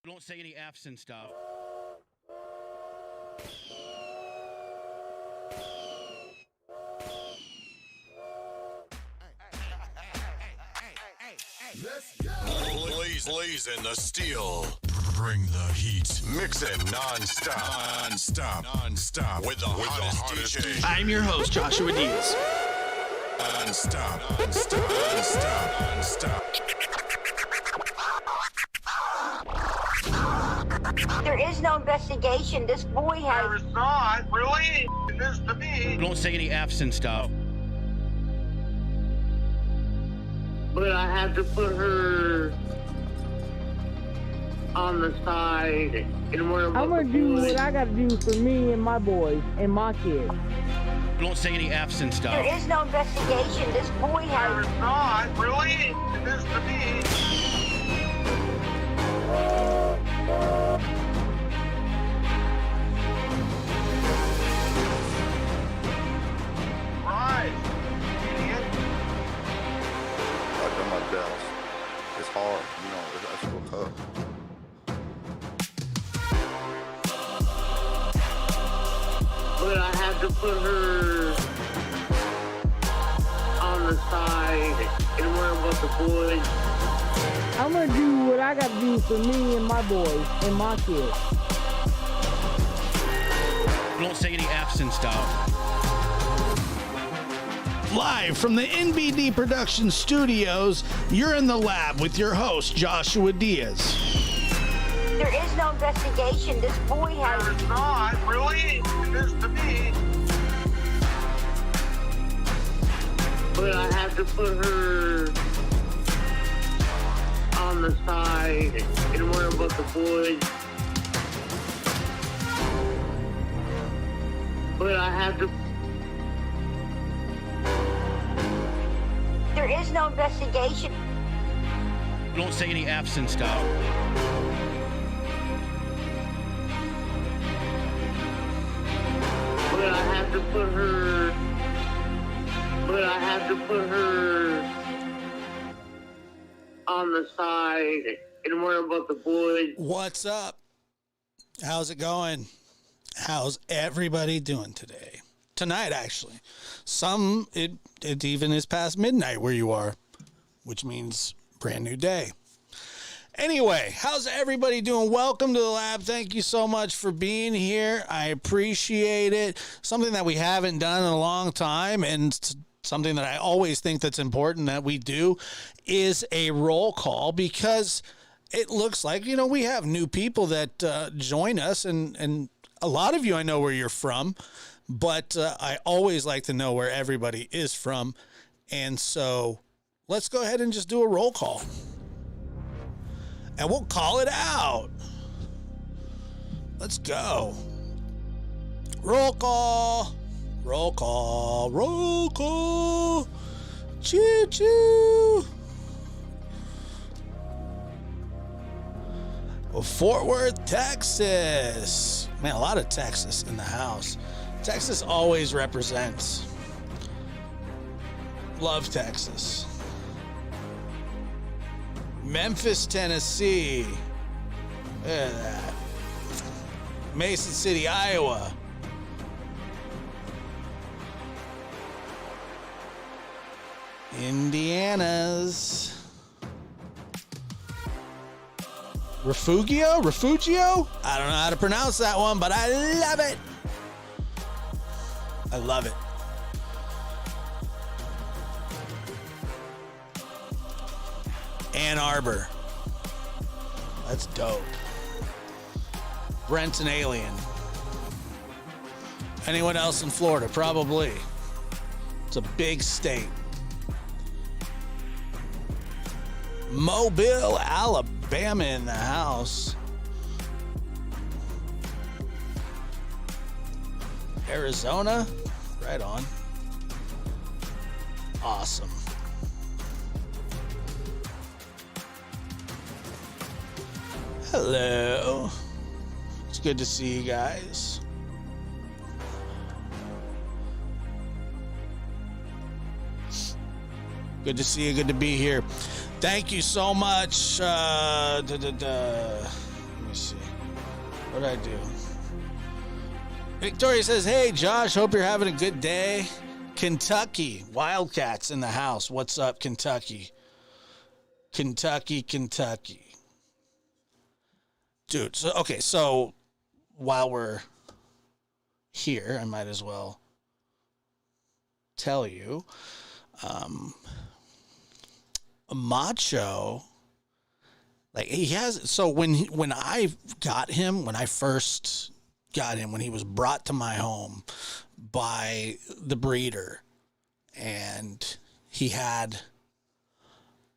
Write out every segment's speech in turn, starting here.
Don't say any F's and stuff. Let's go. Blazing the steel. Bring the heat. Mix it non-stop. With the hottest DJ. I'm your host, Joshua Diaz. Non-stop. There is no investigation. This boy has... There is not, really? This to me. Don't say any F's and stuff. But I had to put her on the side and worry about I'm gonna do what I gotta do for me and my boys and my kids. Don't say any F's and stuff. There is no investigation. This boy There has... is not, really? This to me. Right, idiot. I've done my best. It's hard, you know, it's real tough. But I had to put her on the side and worry about the boys. I'm gonna do what I gotta do for me and my boys and my kids. Don't say any F's and stuff. Live from the NBD Production Studios, you're in the lab with your host, Joshua Diaz. There is no investigation. This boy has... There is not, really? This to me. But I had to put her on the side and worry about the boys. But I had to... There is no investigation. Don't say any F's and stuff. But I had to put her... But I had to put her on the side and worry about the boys. What's up? How's it going? How's everybody doing today? Tonight, actually. It even is past midnight where you are, which means brand new day. Anyway, how's everybody doing? Welcome to the lab. Thank you so much for being here. I appreciate it. Something that we haven't done in a long time, and something that I always think that's important that we do is a roll call, because it looks like, we have new people that join us, and a lot of you, I know where you're from, but I always like to know where everybody is from. And so let's go ahead and just do a roll call. And we'll call it out. Let's go. Roll call. Roll call. Roll call. Choo choo. Fort Worth, Texas. Man, a lot of Texas in the house. Texas always represents. Love Texas. Memphis, Tennessee. Look at that. Mason City, Iowa. Indiana's. Refugio? I don't know how to pronounce that one, but I love it. I love it. Ann Arbor. That's dope. Brent's an alien. Anyone else in Florida? Probably. It's a big state. Mobile, Alabama in the house. Arizona? Right on. Awesome. Hello. It's good to see you guys. Good to see you. Good to be here. Thank you so much. me see. What did I do? Victoria says, hey, Josh, hope you're having a good day. Kentucky. Wildcats in the house. What's up, Kentucky? Kentucky. Dude, so while we're here, I might as well tell you, Macho, like he has, so when I first got him, when he was brought to my home by the breeder, and he had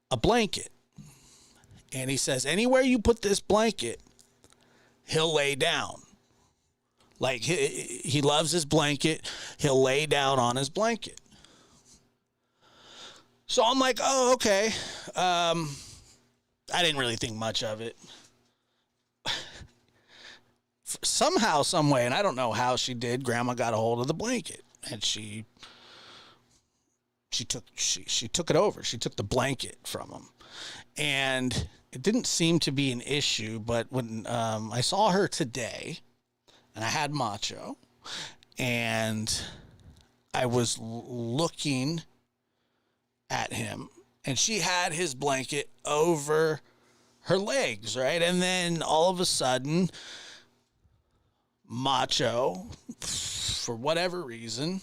a blanket, and he says, anywhere you put this blanket, he'll lay down. Like he loves his blanket. He'll lay down on his blanket. So I'm like, oh, okay. I didn't really think much of it. Somehow, some way, and I don't know how she did, Grandma got a hold of the blanket, and she took it over. She took the blanket from him, and it didn't seem to be an issue. But when I saw her today, and I had Macho, and I was looking at him, and she had his blanket over her legs, right? And then all of a sudden, Macho, for whatever reason,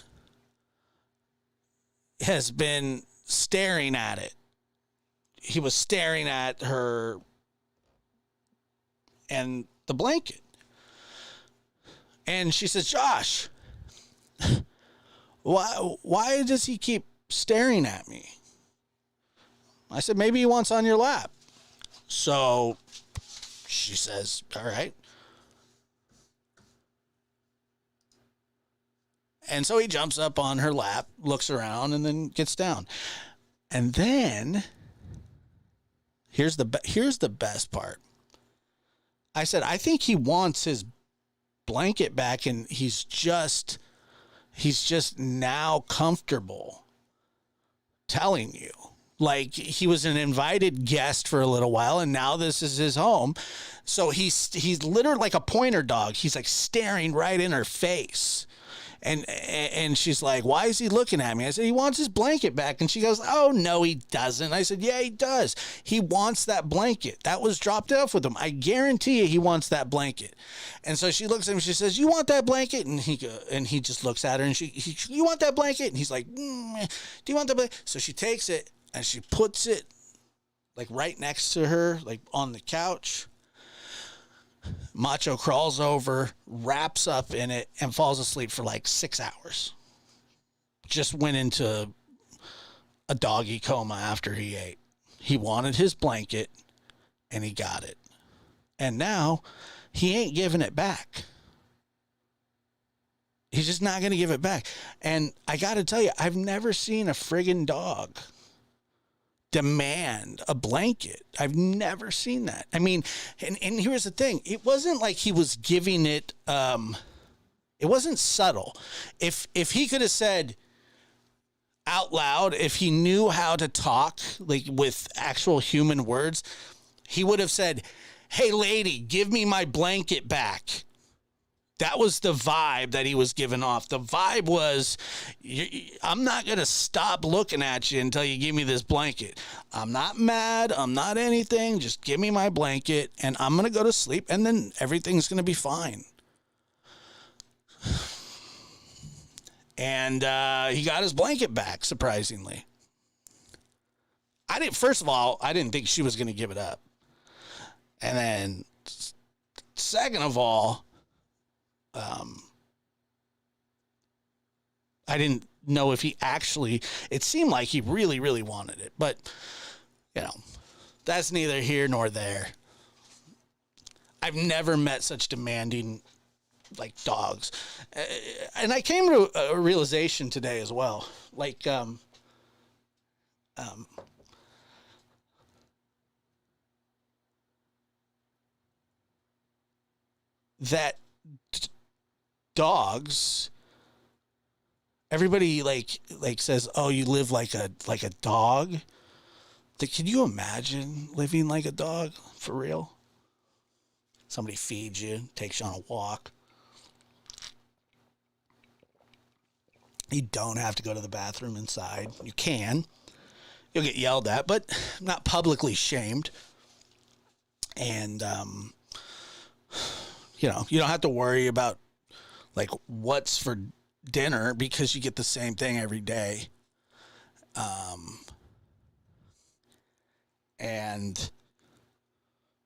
has been staring at it. He was staring at her and the blanket. And she says, Josh, why does he keep staring at me? I said, maybe he wants on your lap. So she says, all right. And so he jumps up on her lap, looks around, and then gets down. And then here's the best part. I said, I think he wants his blanket back, and he's just now comfortable telling you. Like, he was an invited guest for a little while, and now this is his home. So he's literally like a pointer dog. He's like staring right in her face. And she's like, why is he looking at me? I said, he wants his blanket back. And she goes, oh, no, he doesn't. I said, yeah, he does. He wants that blanket. That was dropped off with him. I guarantee you he wants that blanket. And so she looks at him. She says, you want that blanket? And he just looks at her, and you want that blanket? And he's like, do you want that blanket? So she takes it, and she puts it like right next to her, like on the couch. Macho crawls over, wraps up in it, and falls asleep for like 6 hours. Just went into a doggy coma after he ate. He wanted his blanket, and he got it. And now he ain't giving it back. He's just not going to give it back. And I got to tell you, I've never seen a friggin' dog demand a blanket. I've never seen that. I mean, and here's the thing. It wasn't like he was giving it, it wasn't subtle. If he could have said out loud, if he knew how to talk, like with actual human words, he would have said, hey lady, give me my blanket back. That was the vibe that he was giving off. The vibe was, I'm not going to stop looking at you until you give me this blanket. I'm not mad. I'm not anything. Just give me my blanket, and I'm going to go to sleep, and then everything's going to be fine. And he got his blanket back, surprisingly. First of all, I didn't think she was going to give it up. And then, second of all, I didn't know if he actually, it seemed like he really, really wanted it, but you know, that's neither here nor there. I've never met such demanding like dogs. And I came to a realization today as well. Like, that dogs, everybody like says, oh, you live like a dog. Can you imagine living like a dog for real? Somebody feeds you, takes you on a walk. You don't have to go to the bathroom inside. You can. You'll get yelled at, but not publicly shamed. And, you know, you don't have to worry about, like, what's for dinner because you get the same thing every day. And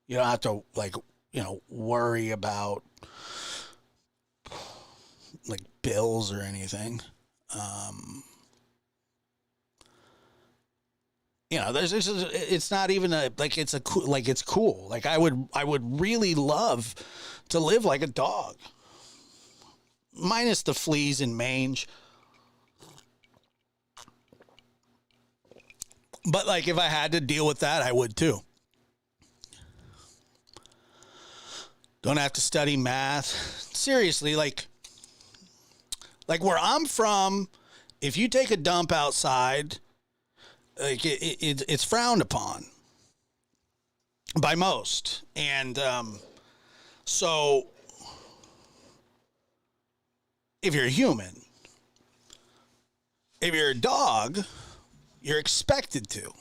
you don't have to, like, you know, worry about, like, bills or anything. You know, it's not even it's cool. Like, I would really love to live like a dog, minus the fleas and mange. But, like, if I had to deal with that, I would too. Don't have to study math. Seriously, like where I'm from, if you take a dump outside, like it's frowned upon by most. And so if you're a human, if you're a dog, you're expected to.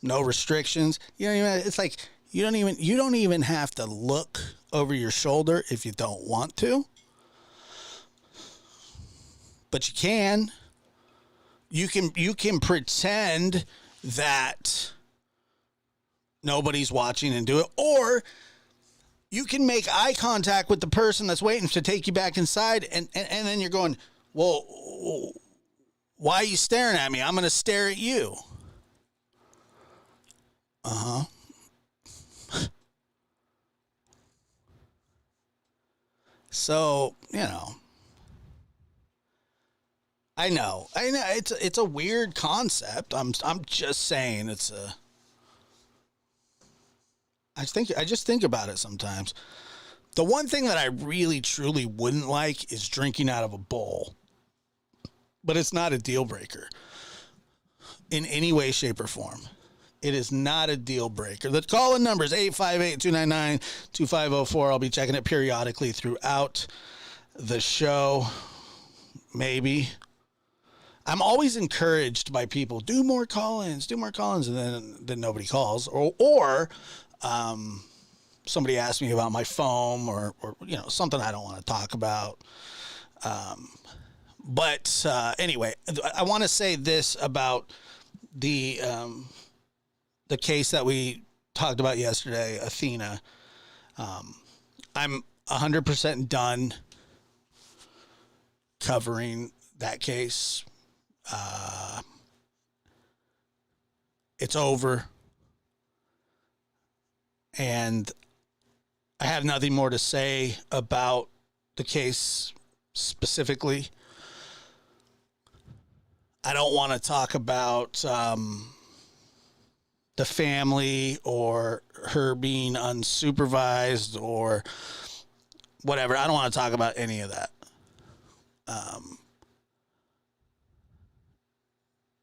No restrictions. You know, it's like you don't even have to look over your shoulder if you don't want to. But you can. You can pretend that nobody's watching and do it, or you can make eye contact with the person that's waiting to take you back inside, and then you're going, well, why are you staring at me? I'm going to stare at you. Uh-huh. So, you know, I know it's a weird concept. I'm just saying I just think about it sometimes. The one thing that I really truly wouldn't like is drinking out of a bowl. But it's not a deal breaker in any way, shape, or form. It is not a deal breaker. The call-in number is 858-299-2504. I'll be checking it periodically throughout the show. Maybe. I'm always encouraged by people, do more call-ins, and then nobody calls. Or somebody asks me about my phone or you know, something I don't want to talk about. But anyway, I want to say this about the case that we talked about yesterday, Athena. I'm 100% done covering that case. It's over. And I have nothing more to say about the case specifically. I don't want to talk about the family or her being unsupervised or whatever. I don't want to talk about any of that.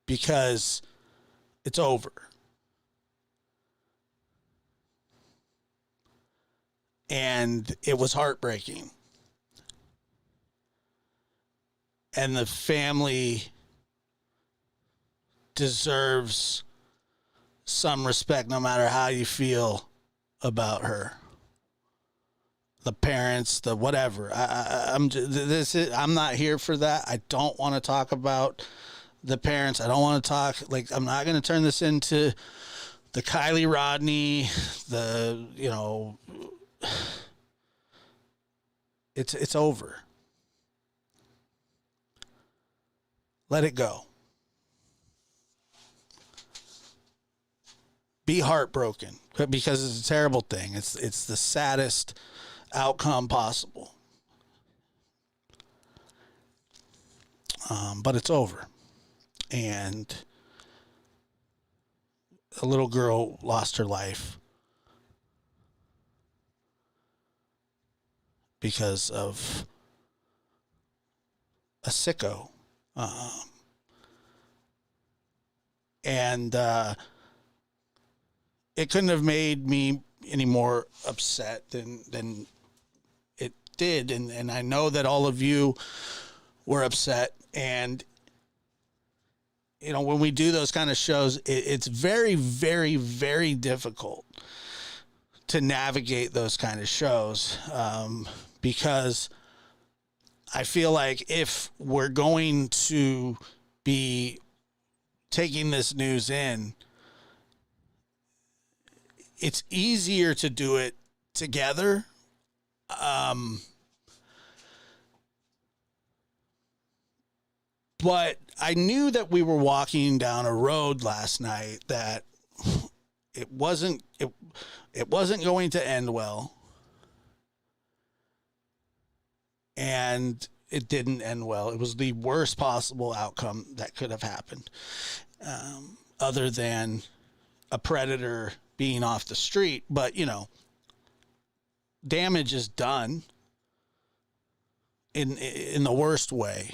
Because it's over. And it was heartbreaking. And the family deserves some respect no matter how you feel about her. The parents, the whatever. I'm not here for that. I don't want to talk about the parents. I don't want to talk, like, I'm not going to turn this into the Kylie Rodney, you know, it's over. Let it go. Be heartbroken because it's a terrible thing. It's the saddest outcome possible. But it's over. And a little girl lost her life because of a sicko. And it couldn't have made me any more upset than it did. And I know that all of you were upset. And, you know, when we do those kind of shows, it's very, very, very difficult to navigate those kind of shows, because I feel like if we're going to be taking this news in, it's easier to do it together. But I knew that we were walking down a road last night that it wasn't going to end well. And it didn't end well. It was the worst possible outcome that could have happened, other than a predator being off the street. But, you know, damage is done in the worst way.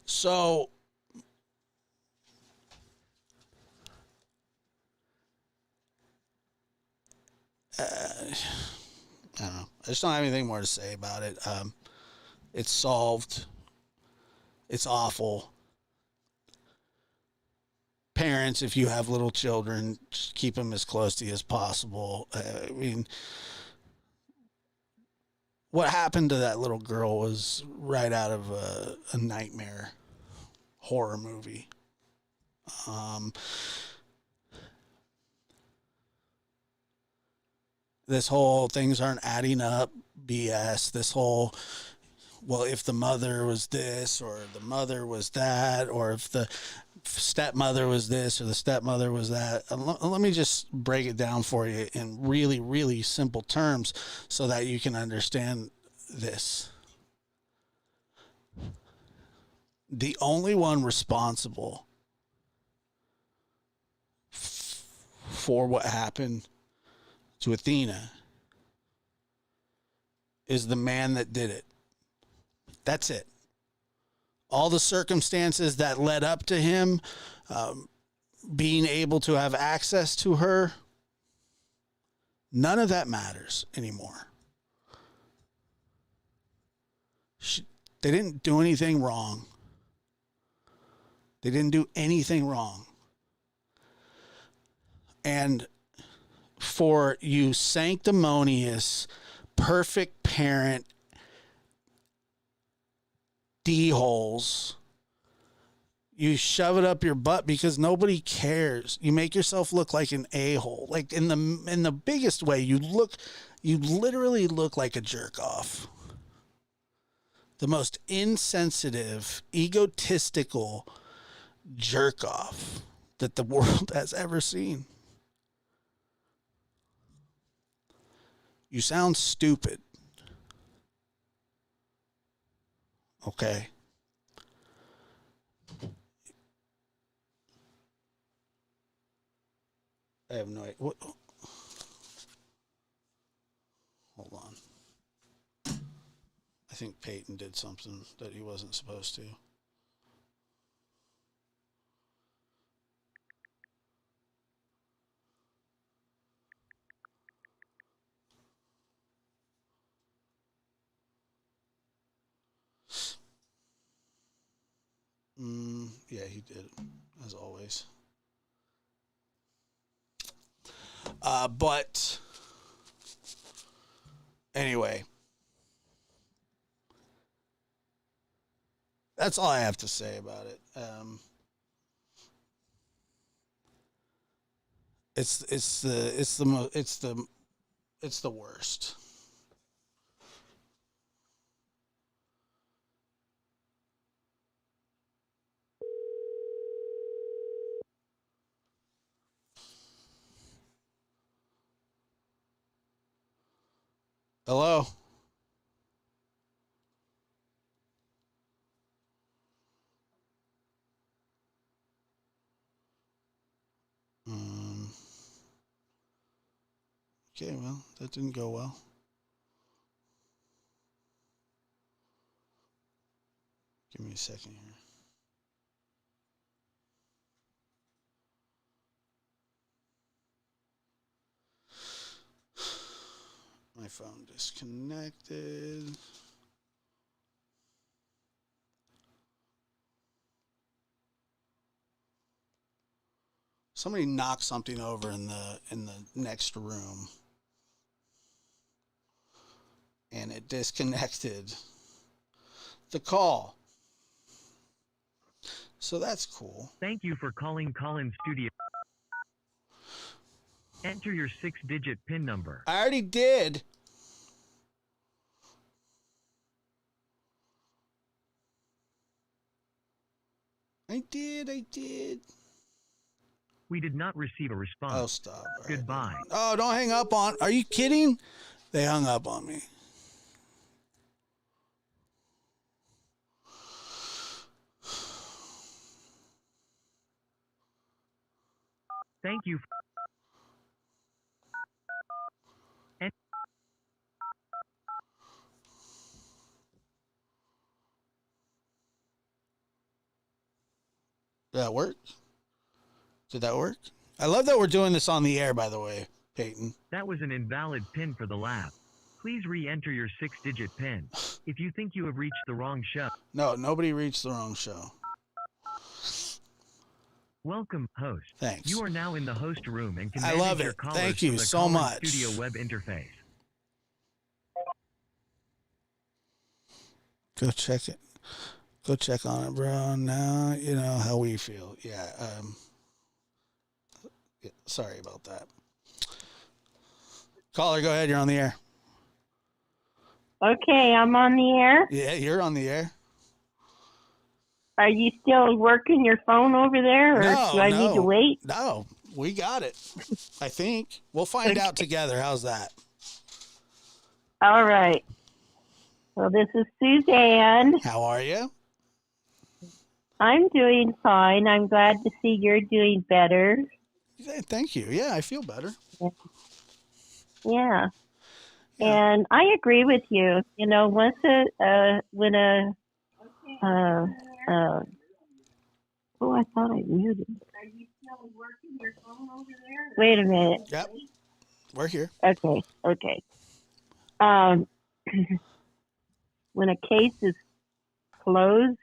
So I don't know. I just don't have anything more to say about it. It's solved. It's awful. Parents, if you have little children, just keep them as close to you as possible. I mean, what happened to that little girl was right out of a nightmare horror movie. This whole things aren't adding up BS. This whole, well, if the mother was this or the mother was that, or if the stepmother was this or the stepmother was that. Let me just break it down for you in really, really simple terms so that you can understand this. The only one responsible for what happened to Athena is the man that did it. That's it. All the circumstances that led up to him being able to have access to her, none of that matters anymore. They didn't do anything wrong. They didn't do anything wrong. And for you sanctimonious, perfect parent D-holes, you shove it up your butt because nobody cares. You make yourself look like an a-hole. Like in the biggest way, you literally look like a jerk off. The most insensitive, egotistical jerk off that the world has ever seen. You sound stupid. Okay. I have no idea. What? Hold on. I think Peyton did something that he wasn't supposed to. Yeah, he did, as always. But anyway, that's all I have to say about it. It's the worst. Hello? Okay, well, that didn't go well. Give me a second here. My phone disconnected. Somebody knocked something over in the next room. And it disconnected the call. So that's cool. Thank you for calling Collins Studio. Enter your 6-digit PIN number. I already did. I did. We did not receive a response. Oh, stop. All right. Goodbye. Oh, don't hang up on. Are you kidding? They hung up on me. Thank you. Did that work? Did that work? I love that we're doing this on the air, by the way, Peyton. That was an invalid PIN for the lab. Please re-enter your 6-digit PIN. If you think you have reached the wrong show. No, nobody reached the wrong show. Welcome, host. Thanks. You are now in the host room and can I manage love your it. callers Thank you from the so Collins much. Studio web interface. Go check it. Go check on it, bro. Now you know how we feel. Yeah. Sorry about that. Caller, go ahead. You're on the air. Okay, I'm on the air. Yeah, you're on the air. Are you still working your phone over there, or do I need to wait? No, we got it. I think. We'll find out together. How's that? All right. Well, this is Suzanne. How are you? I'm doing fine. I'm glad to see you're doing better. Thank you. Yeah, I feel better. Yeah. And I agree with you. You know, when I thought I muted. Are you still working your phone over there? Wait a minute. Yep. We're here. Okay. When a case is closed,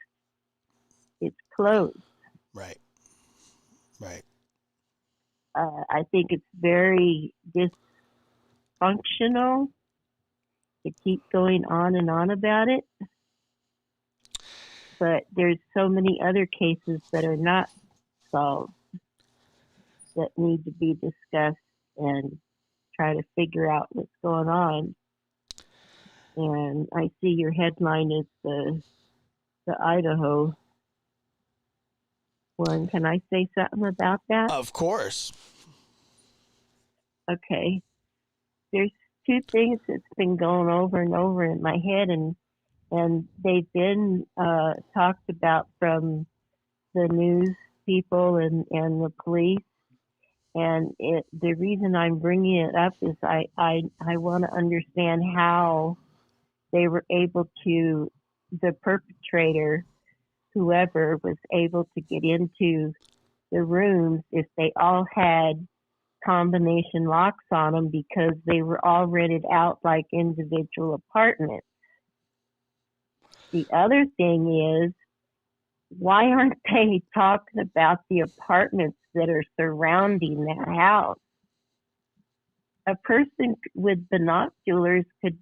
it's closed. Right. I think it's very dysfunctional to keep going on and on about it. But there's so many other cases that are not solved that need to be discussed and try to figure out what's going on. And I see your headline is the Idaho one. Can I say something about that? Of course. Okay. There's two things that's been going over and over in my head, and they've been talked about from the news people and the police. And the reason I'm bringing it up is I want to understand how they were able to, the perpetrator, whoever was able to get into the rooms if they all had combination locks on them, because they were all rented out like individual apartments. The other thing is, why aren't they talking about the apartments that are surrounding that house? A person with binoculars could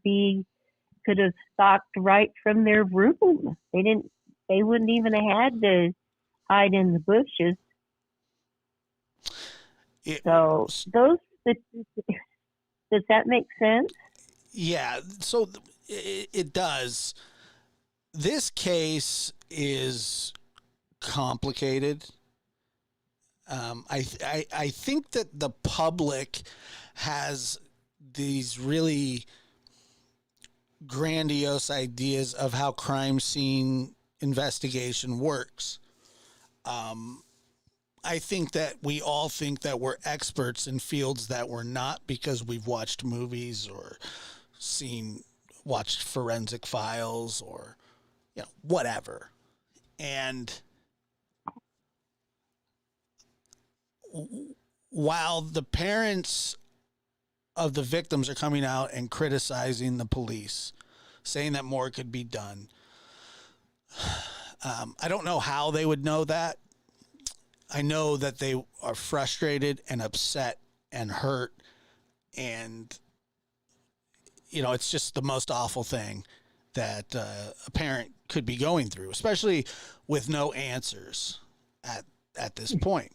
have stalked right from their room. They wouldn't even have had to hide in the bushes. So does that make sense? Yeah, so it does. This case is complicated. I think that the public has these really grandiose ideas of how crime scene investigation works. I think that we all think that we're experts in fields that we're not, because we've watched movies or watched Forensic Files or, whatever. And while the parents of the victims are coming out and criticizing the police, saying that more could be done. I don't know how they would know that. I know that they are frustrated and upset and hurt, and it's just the most awful thing that a parent could be going through, especially with no answers at this point.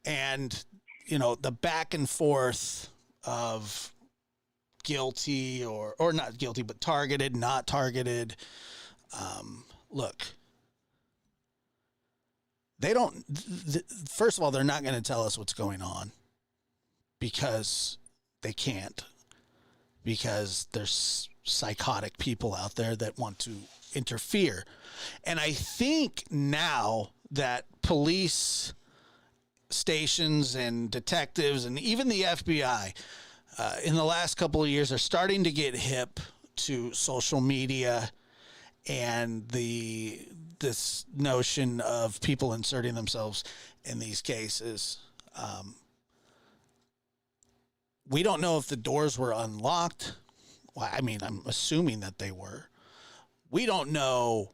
And the back and forth of guilty or not guilty, but targeted, not targeted. Look, they don't. First of all, they're not going to tell us what's going on because they can't. Because there's psychotic people out there that want to interfere. And I think now that police stations and detectives and even the FBI in the last couple of years are starting to get hip to social media and this notion of people inserting themselves in these cases. We don't know if the doors were unlocked. Well, I mean, I'm assuming that they were. We don't know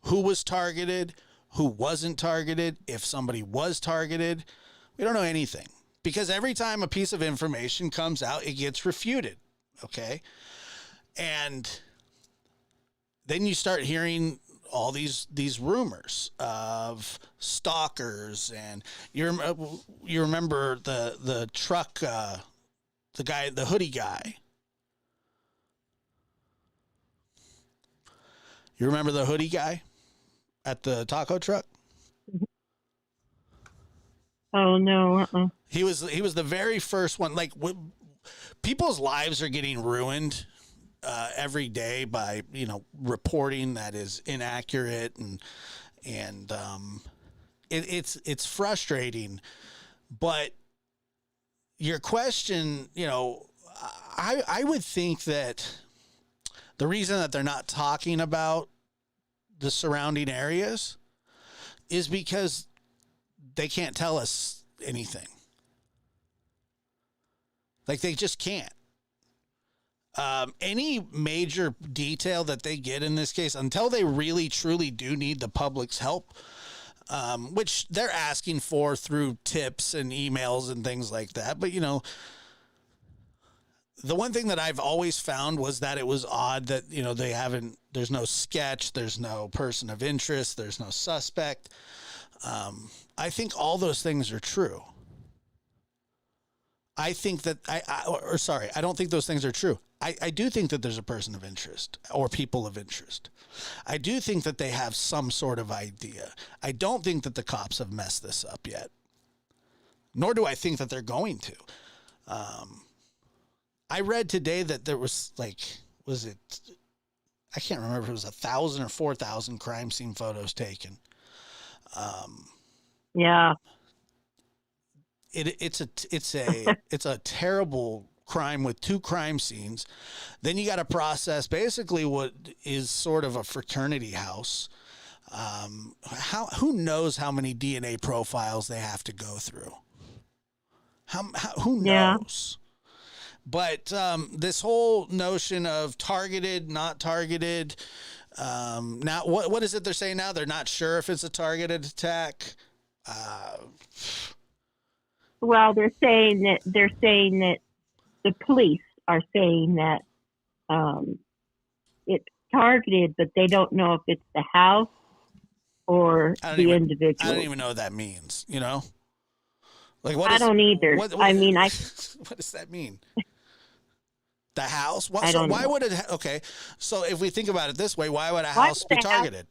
who was targeted, who wasn't targeted, if somebody was targeted. We don't know anything because every time a piece of information comes out, it gets refuted. Okay. And then you start hearing all these rumors of stalkers, and you remember the truck, the guy, the hoodie guy. You remember the hoodie guy at the taco truck? Oh no! He was the very first one. Like, people's lives are getting ruined every day by reporting that is inaccurate, and it's frustrating. But your question, I would think that the reason that they're not talking about the surrounding areas is because they can't tell us anything. Like, they just can't. Any major detail that they get in this case, until they really truly do need the public's help, which they're asking for through tips and emails and things like that. But, the one thing that I've always found was that it was odd that, there's no sketch, there's no person of interest, there's no suspect. I think all those things are true. I think that I don't think those things are true. I do think that there's a person of interest or people of interest. I do think that they have some sort of idea. I don't think that the cops have messed this up yet. Nor do I think that they're going to. I read today that there was I can't remember if it was 1,000 or 4,000 crime scene photos taken. Yeah. It's a terrible crime with two crime scenes. Then you got to process basically what is sort of a fraternity house. Who knows how many DNA profiles they have to go through? Who knows? But this whole notion of targeted, not targeted. Now, what is it they're saying now? They're not sure if it's a targeted attack. Well, they're saying that the police are saying that it's targeted, but they don't know if it's the house or the individual. I don't even know what that means. Like, I don't either. I mean, what does that mean? The house? Well, I don't know. Why would it? Okay, so if we think about it this way, why would a house be targeted?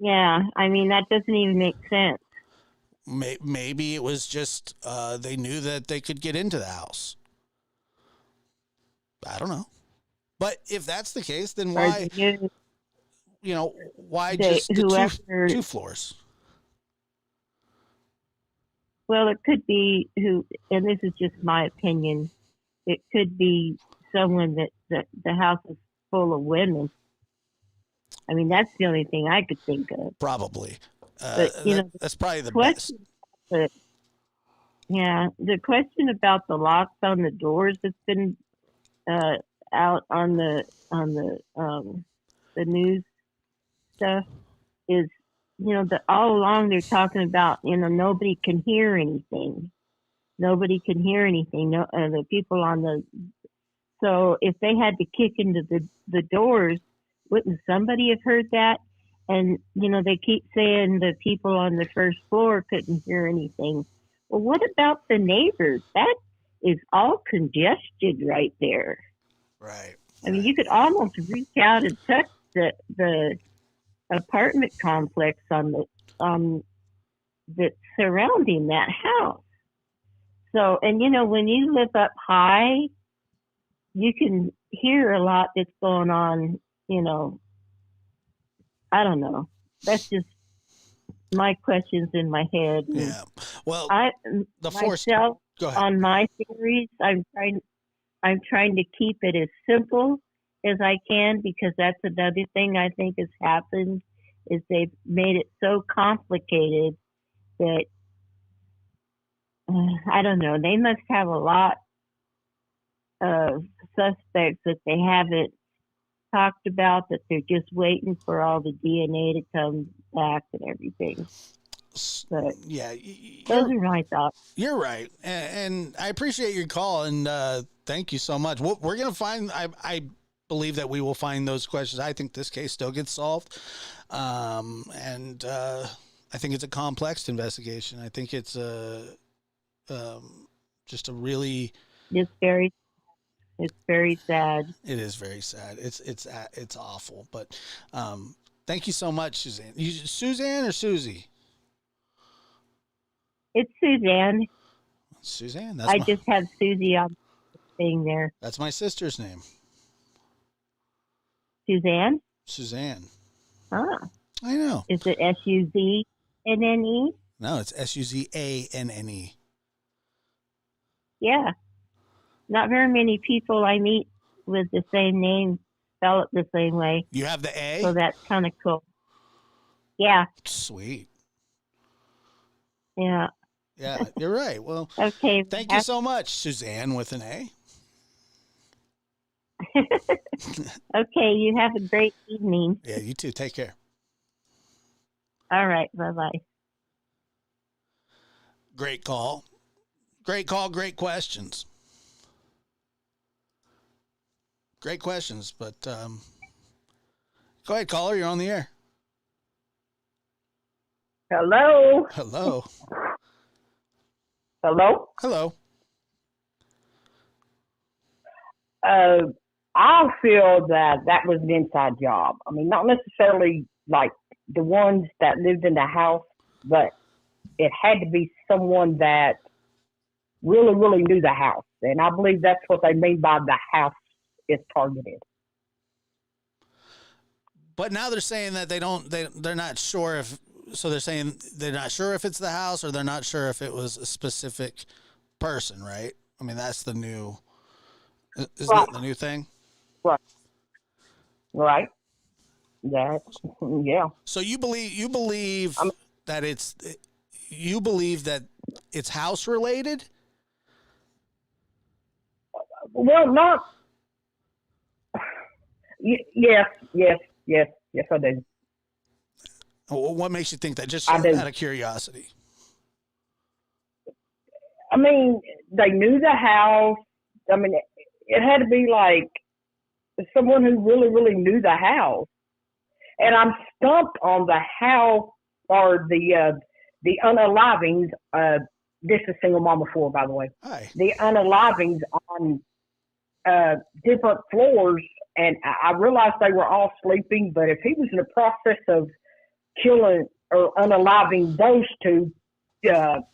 Yeah, I mean, that doesn't even make sense. Maybe it was just they knew that they could get into the house. I don't know. But if that's the case, then why? Why just the two floors? Well, it could be and this is just my opinion. It could be someone that the house is full of women. I mean, that's the only thing I could think of. Probably. But, that's probably the best. Yeah, the question about the locks on the doors that's been out on the news stuff is, that all along they're talking about, nobody can hear anything. Nobody can hear anything. No, the people on the so if they had to kick into the doors, wouldn't somebody have heard that? And they keep saying the people on the first floor couldn't hear anything. Well, what about the neighbors? That is all congested right there. Right. I mean, you could almost reach out and touch the apartment complex on that's surrounding that house. So, and when you live up high, you can hear a lot that's going on. I don't know. That's just my questions in my head. Yeah. Well, the force. Myself, Go ahead. on my theories, I'm trying to keep it as simple as I can, because that's another thing I think has happened is they've made it so complicated that I don't know. They must have a lot of suspects that they haven't talked about, that they're just waiting for all the DNA to come back and everything. But yeah, those are my thoughts. You're right, and I appreciate your call, and thank you so much. We're gonna find. I believe that we will find those questions. I think this case still gets solved, and I think it's a complex investigation. I think it's just a really. It's very sad. It is very sad. It's awful. But thank you so much, Suzanne. Suzanne or Susie? It's Suzanne. Suzanne. I just have Susie on the thing there. That's my sister's name. Suzanne? Suzanne. Ah. I know. Is it Suzanne? No, it's Suzanne. Yeah. Not very many people I meet with the same name spell it the same way. You have the A? So that's kind of cool. Yeah. Sweet. Yeah. Yeah, you're right. Well, okay. Thank you so much, Suzanne with an A. Okay, you have a great evening. Yeah, you too. Take care. All right. Bye-bye. Great call. Great call. Great questions. Great questions, but go ahead, caller. You're on the air. Hello. Hello. Hello. Hello. I feel that was an inside job. I mean, not necessarily like the ones that lived in the house, but it had to be someone that really, really knew the house. And I believe that's what they mean by the house is targeted. But now they're saying that they're not sure if, so they're saying they're not sure if it's the house, or they're not sure if it was a specific person, right? I mean, that's the new, isn't that the new thing? Right. Right. Yeah. Yeah. So you believe that it's house related? Well, not. Yes, I do. What makes you think that? Just I out do. of curiosity. I mean, they knew the house. I mean, it had to be like someone who really, really knew the house. And I'm stumped on the house or the unalivings. This is single mama 4, by the way. Hi. The unalivings on different floors, and I realized they were all sleeping. But if he was in the process of killing or unaliving those two, You're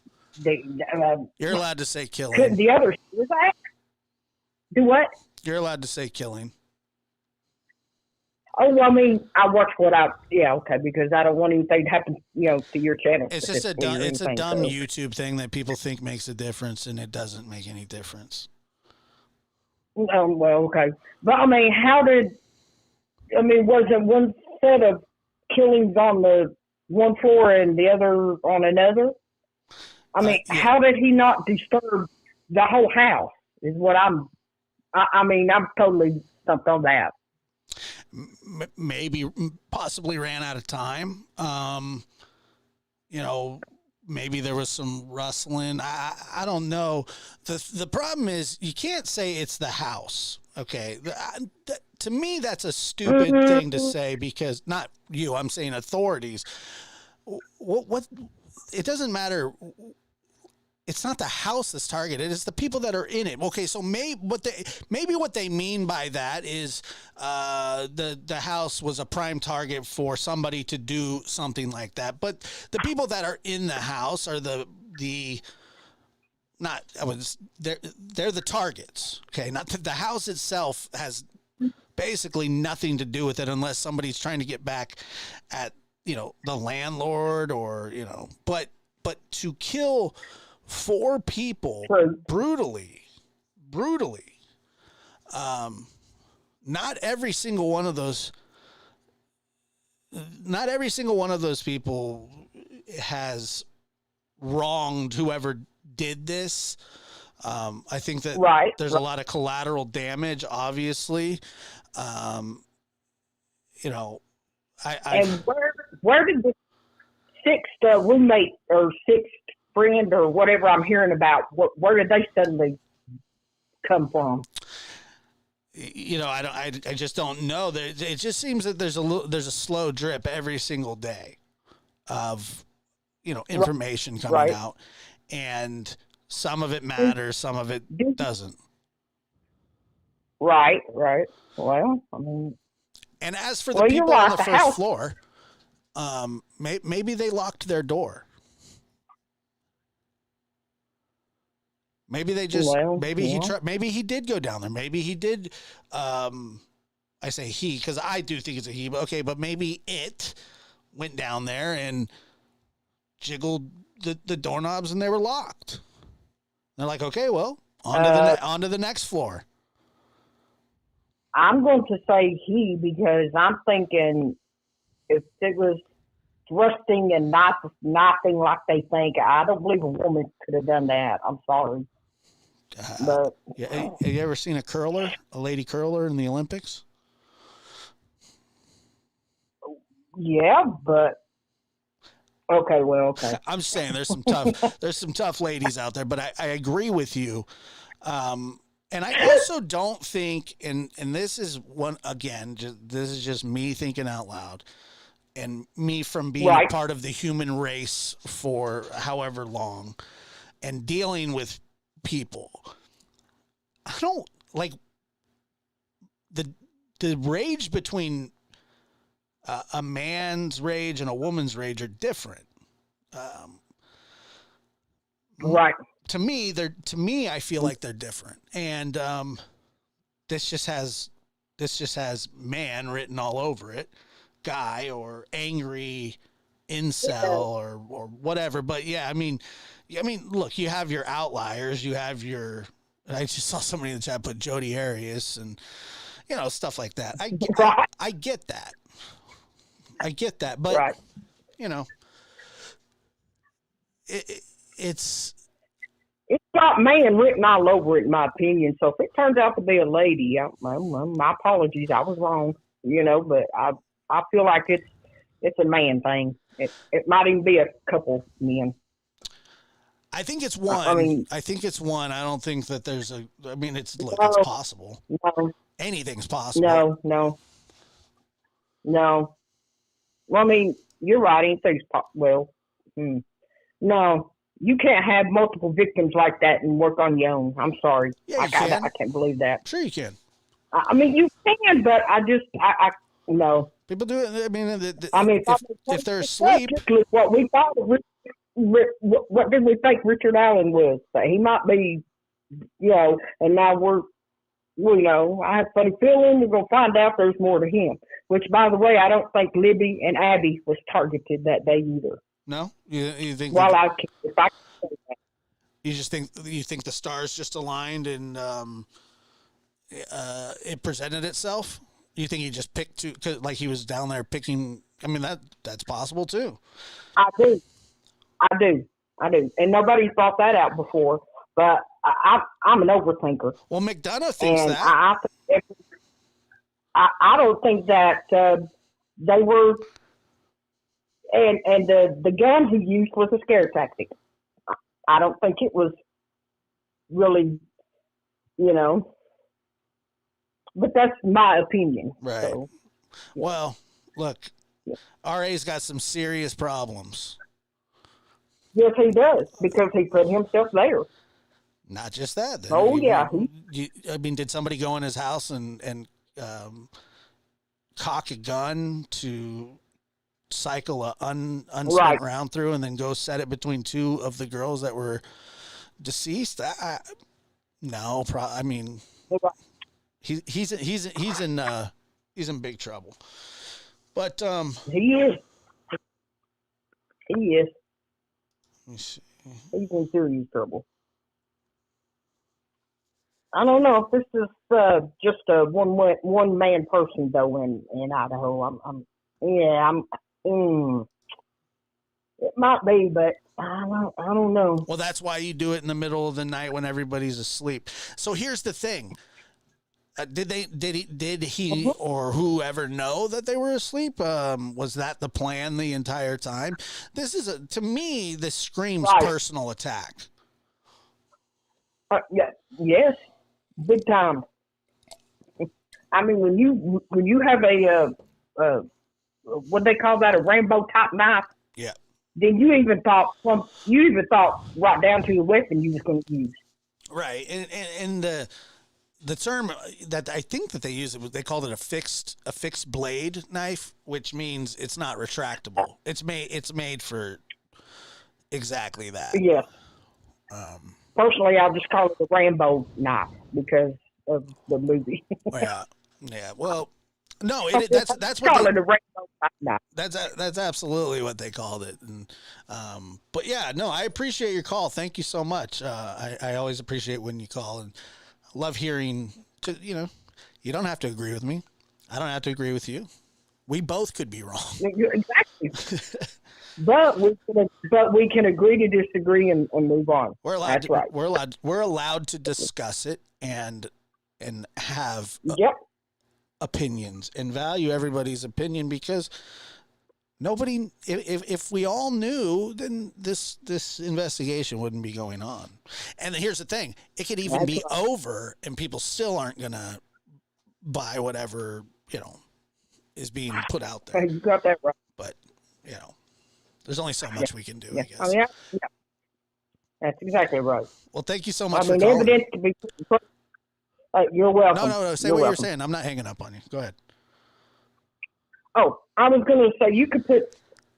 allowed to say killing. The others do what? You're allowed to say killing. Oh, well, I mean, I watch because I don't want anything to happen, to your channel. It's just a dumb YouTube thing that people think makes a difference, and it doesn't make any difference. Well, okay. But, I mean, was it one set of killings on the one floor and the other on another? I mean, Yeah. how did he not disturb the whole house? Is what I mean, I'm totally stumped on that. Maybe possibly ran out of time. You know, maybe there was some rustling. I don't know. The problem is you can't say it's the house. Okay. To me, that's a stupid thing to say because not you, I'm saying authorities. What it doesn't matter. It's not the house that's targeted. It's the people that are in it. Okay, so maybe what they mean by that is the house was a prime target for somebody to do something like that. But the people that are in the house are they're the targets. Okay, not the house itself has basically nothing to do with it unless somebody's trying to get back at the landlord or but to kill 4 people brutally. Not every single one of those people has wronged whoever did this. I think that there's a lot of collateral damage, obviously. And where did the 6th roommate or 6th friend or whatever I'm hearing about, where did they suddenly come from? I just don't know. It just seems that there's a slow drip every single day of information coming out, and some of it matters, some of it doesn't. Right. Well, I mean, and as for the people on the first floor, maybe they locked their door. Maybe they just maybe he did go down there. Maybe he did. I say he because I do think it's a he. But okay, but maybe it went down there and jiggled the doorknobs and they were locked. They're like, okay, well, on to the next floor. I'm going to say he because I'm thinking if it was thrusting and knifing like they think, I don't believe a woman could have done that. I'm sorry. But have you ever seen a lady curler in the Olympics? Yeah, but okay. I'm saying there's some tough ladies out there, but I agree with you. And I also don't think, and this is this is just me thinking out loud, and me from being a part of the human race for however long, and dealing with people. I don't like the rage between a man's rage and a woman's rage are different. Right. To me, I feel like they're different. And this just has man written all over it, guy or angry incel or whatever. But yeah, I mean, look, you have your outliers. You have your. I just saw somebody in the chat put Jodi Arias and stuff like that. I get that. I get that, but it's got man written all over it, in my opinion. So if it turns out to be a lady, my apologies, I was wrong. But I feel like it's a man thing. It might even be a couple men. I think it's one. I think it's one. I don't think that there's a. I mean, it's possible. No, anything's possible. No. Well, I mean, you're right. Anything's possible. No, you can't have multiple victims like that and work on your own. I'm sorry. Yeah, you can. I can't believe that. Sure, you can. I mean, you can, but I no. People do it. I mean, if they're asleep, what we thought. What did we think Richard Allen was? That he might be, and now I have a funny feeling we're going to find out there's more to him. Which, by the way, I don't think Libby and Abby was targeted that day either. No, you think? Well, if I can say that. You just think the stars just aligned and it presented itself. You think he just picked like he was down there picking? I mean, that's possible too. I do. I do. And nobody thought that out before. But I'm an overthinker. Well, McDonough thinks and that. I don't think that they were, and the gun he used was a scare tactic. I don't think it was really, but that's my opinion. Right. So, yeah. Well, look, RA's got some serious problems. Yes, he does, because he put himself there. Not just that. Did somebody go in his house and cock a gun to cycle a unspent round through and then go set it between two of the girls that were deceased? No, I mean, he's in big trouble. But he is. He is. Let me see. He's in serious trouble. I don't know if this is just a one man person though in Idaho. It might be, but I don't know. Well, that's why you do it in the middle of the night when everybody's asleep. So here's the thing: did he or whoever know that they were asleep? Was that the plan the entire time? This is to me, this screams personal attack. Yes, big time. I mean, when you have a what they call that, a rainbow top knife. Yeah. Then you even thought right down to the weapon you was going to use. Right, and the term that I think that they use they called it a fixed blade knife, which means it's not retractable. It's made for exactly that. Yeah. Personally, I'll just call it the Rambo knife because of the movie. Yeah. Well, no, that's what call it a Rambo knife. That's absolutely what they called it. And but yeah, no, I appreciate your call. Thank you so much. I always appreciate when you call, and I love hearing. You don't have to agree with me. I don't have to agree with you. We both could be wrong. Exactly. But we can agree to disagree and move on. We're allowed to discuss it and have opinions and value everybody's opinion, because nobody, if we all knew, then this investigation wouldn't be going on. And here's the thing: it could even be over, and people still aren't gonna buy whatever is being put out there. You got that right. But there's only so much we can do, I guess. I mean, that's exactly right. Well, thank you so much for calling. Evidence to be put. You're welcome. No. Say what you're saying. I'm not hanging up on you. Go ahead. Oh, I was going to say you could put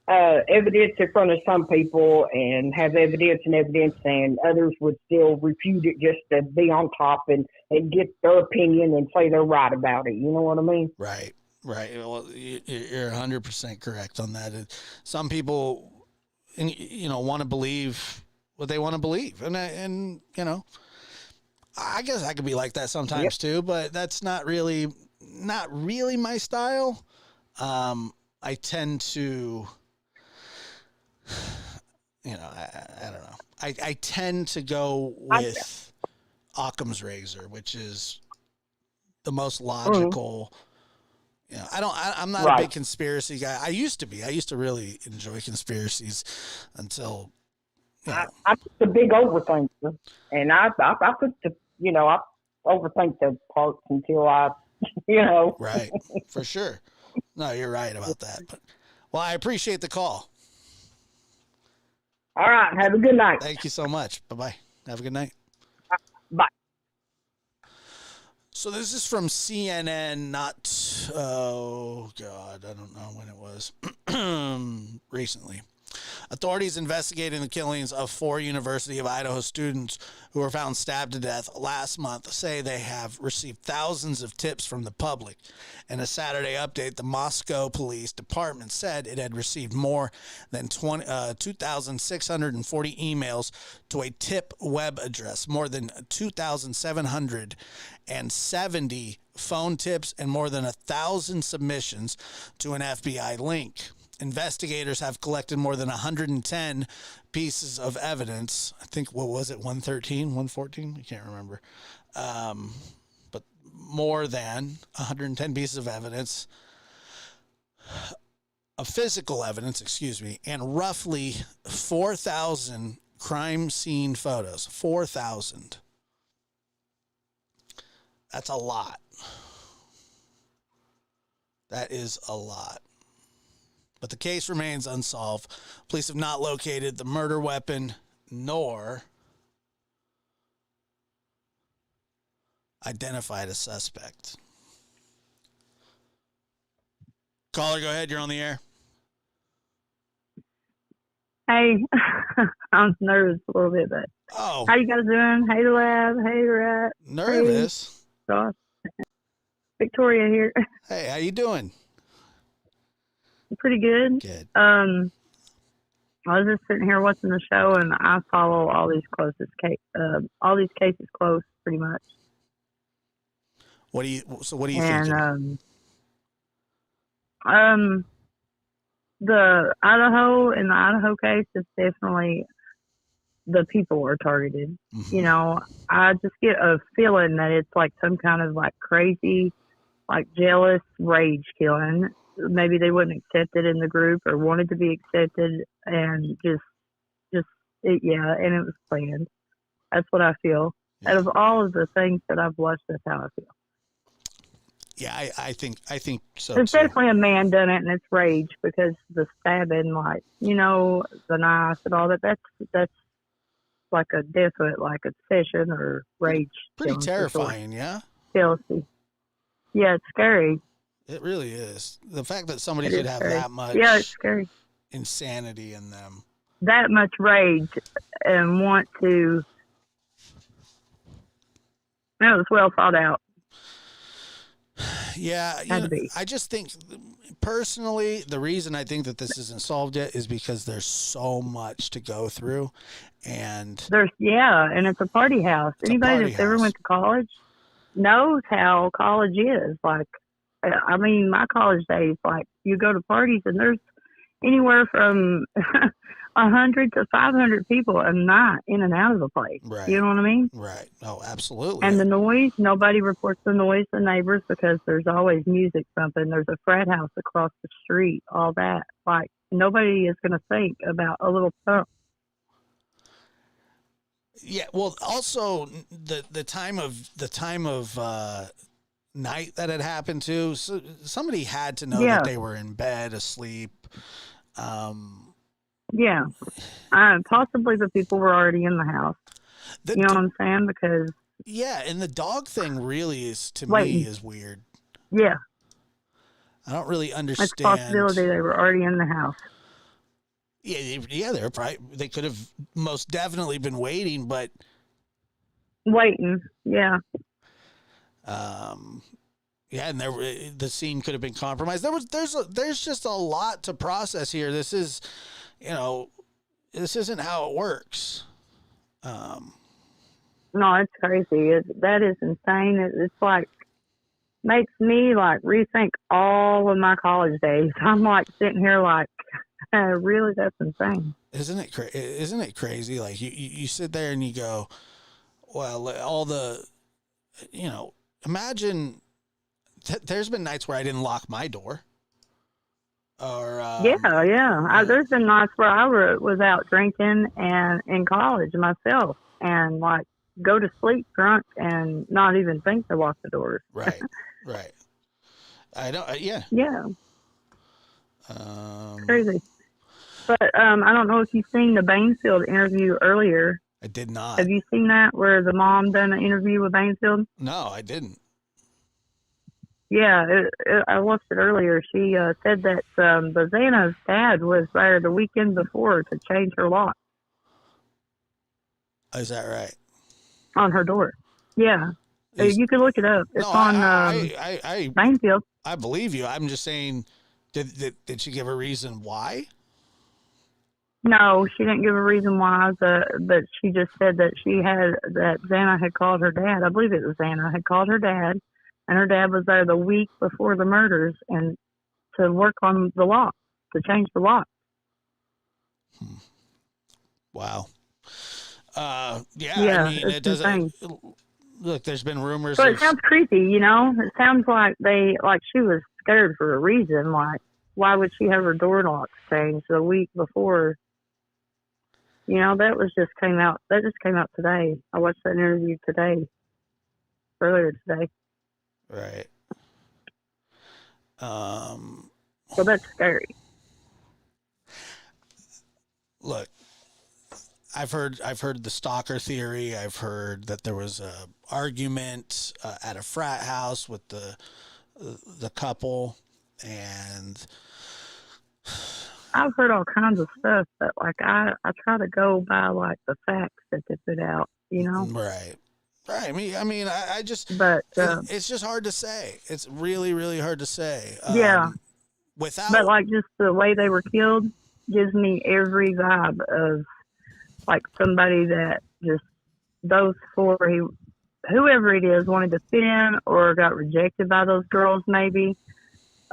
evidence in front of some people and have evidence, and others would still refute it just to be on top and get their opinion and say they're right about it. You know what I mean? Right. Well, you're 100% correct on that. Some people, want to believe what they want to believe, and I guess I could be like that sometimes too, but that's not really my style. I tend to, I don't know. I tend to go with Occam's razor, which is the most logical. I'm not a big conspiracy guy. I used to be. I used to really enjoy conspiracies until. I'm just a big overthinker, and I put I overthink the parts until I, Right, for sure. No, you're right about that. But well, I appreciate the call. All right, have a good night. Thank you so much. Bye-bye. Have a good night. Bye. So this is from CNN, oh God, I don't know when it was. Recently. Authorities investigating the killings of 4 University of Idaho students who were found stabbed to death last month say they have received thousands of tips from the public. In a Saturday update, the Moscow Police Department said it had received more than 2,640 emails to a tip web address, more than 2,770 phone tips, and more than 1,000 submissions to an FBI link. investigators have collected more than 110 pieces of evidence. I think, what was it, 113, 114? I can't remember. But more than 110 pieces of evidence, of physical evidence, and roughly 4,000 crime scene photos. 4,000. That's a lot. That is a lot. But the case remains unsolved. Police have not located the murder weapon nor identified a suspect. Caller, go ahead. You're on the air. Hey, I'm nervous a little bit, but how you guys doing? Hey, the lab. Hey, Rat. Nervous? Hey, Josh. Victoria here. Hey, how you doing? Pretty good. Good. I was just sitting here watching the show, and I follow all these cases close, pretty much. What do you think? The Idaho case is definitely, the people are targeted. Mm-hmm. You know, I just get a feeling that it's like some kind of like crazy, like jealous rage killing. Maybe they wouldn't accept it in the group or wanted to be accepted, and and it was planned. That's what I feel. Yeah. Out of all of the things that I've watched, that's how I feel. Yeah, I think so. There's too. definitely a man done it, and it's rage because the stabbing, like, you know, the knife and all that. That's like a definite, like, obsession or rage. Pretty terrifying, yeah. Jealousy. Yeah, it's scary. It really is. The fact that somebody could have scary. that much it's scary. insanity in them. That much rage and want to. It was well thought out. Yeah, I just think, personally, the reason I think that this isn't solved yet is because there's so much to go through, and and it's a party house. Anybody that's ever went to college knows how college is. Like, I mean, my college days, like, you go to parties and there's anywhere from 100 to 500 people a night in and out of the place. Right. You know what I mean? Right. Oh, absolutely. And the noise, nobody reports the noise to neighbors because there's always music thumping. There's a frat house across the street, all that. Like, nobody is going to think about a little thump. Yeah. Well, also the time of night that it happened to, so somebody had to know that they were in bed asleep. Yeah. Possibly the people were already in the house. You know what I'm saying? Because and the dog thing really is, to me, is weird. Yeah. I don't really understand. It's a possibility they were already in the house. Yeah, they could have most definitely been waiting, but yeah. And the scene could have been compromised. There's just a lot to process here. This is, this isn't how it works. No, it's crazy. That is insane. It's like, makes me like rethink all of my college days. I'm like sitting here like, really, that's insane. Isn't it crazy? Like you sit there and you go, well, all the, imagine there's been nights where I didn't lock my door. Or there's been nights where I was out drinking and in college myself, and like go to sleep drunk and not even think to lock the doors. Right. I don't. Yeah. Crazy. But I don't know if you've seen the Bainfield interview earlier. I did not. Have you seen that, where the mom done an interview with Bainfield? No, I didn't. Yeah, I watched it earlier. She said that the Xana's dad was there the weekend before to change her lock. Is that right? On her door. Yeah. You can look it up. It's on Bainfield. I believe you. I'm just saying, did she give a reason why? No, she didn't give a reason why, but she just said that that Xana had called her dad. I believe it was Xana had called her dad, and her dad was there the week before the murders and to work on the lock. to change the lock. Wow. Yeah, Yeah, I mean, it's it doesn't. insane. Look, there's been rumors. So it sounds creepy, you know? It sounds like she was scared for a reason. Like, why would she have her door locks changed the week before? You know, that just came out today. I watched that interview earlier today. Right. So that's scary. Look, I've heard the stalker theory. I've heard that there was a argument at a frat house with the couple, and I've heard all kinds of stuff, but like I try to go by like the facts that they put out, you know. Right. I mean, I just. But it's just hard to say. It's really, really hard to say. Yeah. Without. But like just the way they were killed gives me every vibe of like somebody that just those four, whoever it is, wanted to fit in or got rejected by those girls, maybe.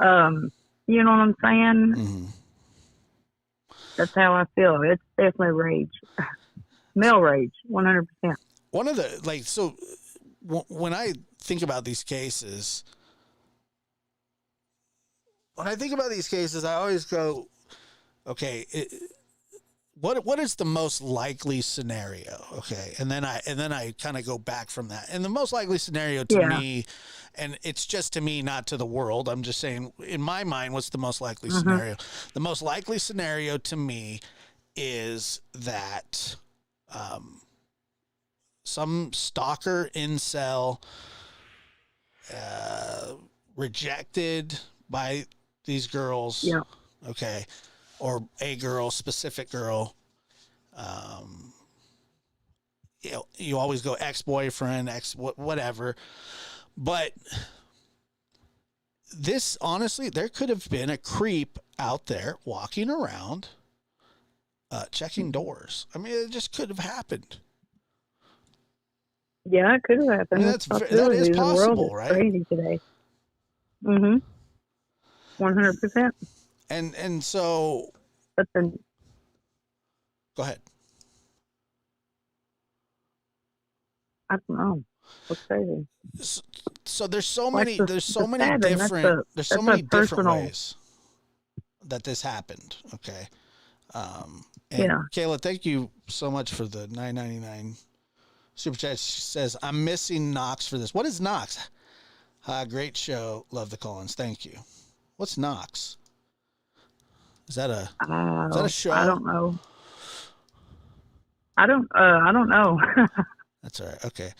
You know what I'm saying? Mm-hmm. That's how I feel. It's definitely rage, male rage, 100%. One of the so when I think about these cases, I always go, okay, what is the most likely scenario? Okay. And then I kind of go back from that. And the most likely scenario to me, and it's just to me, not to the world. I'm just saying in my mind, what's the most likely scenario? The most likely scenario to me is that, some stalker incel, rejected by these girls. Yeah. Okay. Or a girl, specific girl. You always go ex-boyfriend, whatever. But this, honestly, there could have been a creep out there walking around, checking doors. I mean, it just could have happened. Yeah, it could have happened. I mean, that is possible, right? Crazy today. 100%. And so. But then. Go ahead. I don't know. What's crazy? So there's so many different ways that this happened. Okay. And Kayla, thank you so much for the $9.99 super chat. She says, I'm missing Knox for this. What is Knox? Great show. Love the Collins. Thank you. What's Knox? Is that a show? I don't know. I don't know. That's all right. Okay.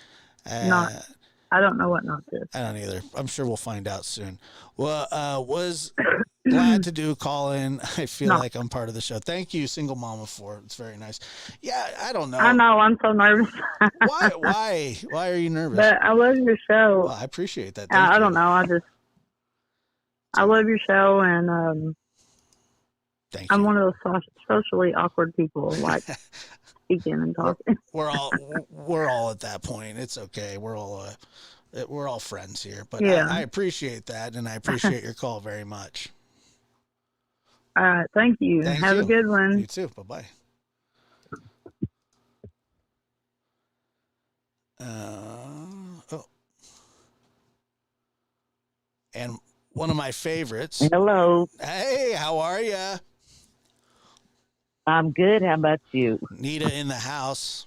I don't know what Knox is. I don't either. I'm sure we'll find out soon. Well, was glad to do call in. I feel like I'm part of the show. Thank you, single mama, for it. It's very nice. Yeah, I don't know. I know. I'm so nervous. Why are you nervous? But I love your show. Well, I appreciate that. I don't know. I love your show, and I'm one of those socially awkward people, like speaking and talking. We're all at that point. It's okay. We're all friends here. But I appreciate that, and I appreciate your call very much. All right. Thank you. Have a good one. You too. Bye-bye. And one of my favorites. Hello. Hey, how are you? I'm good. How about you? Nita in the house.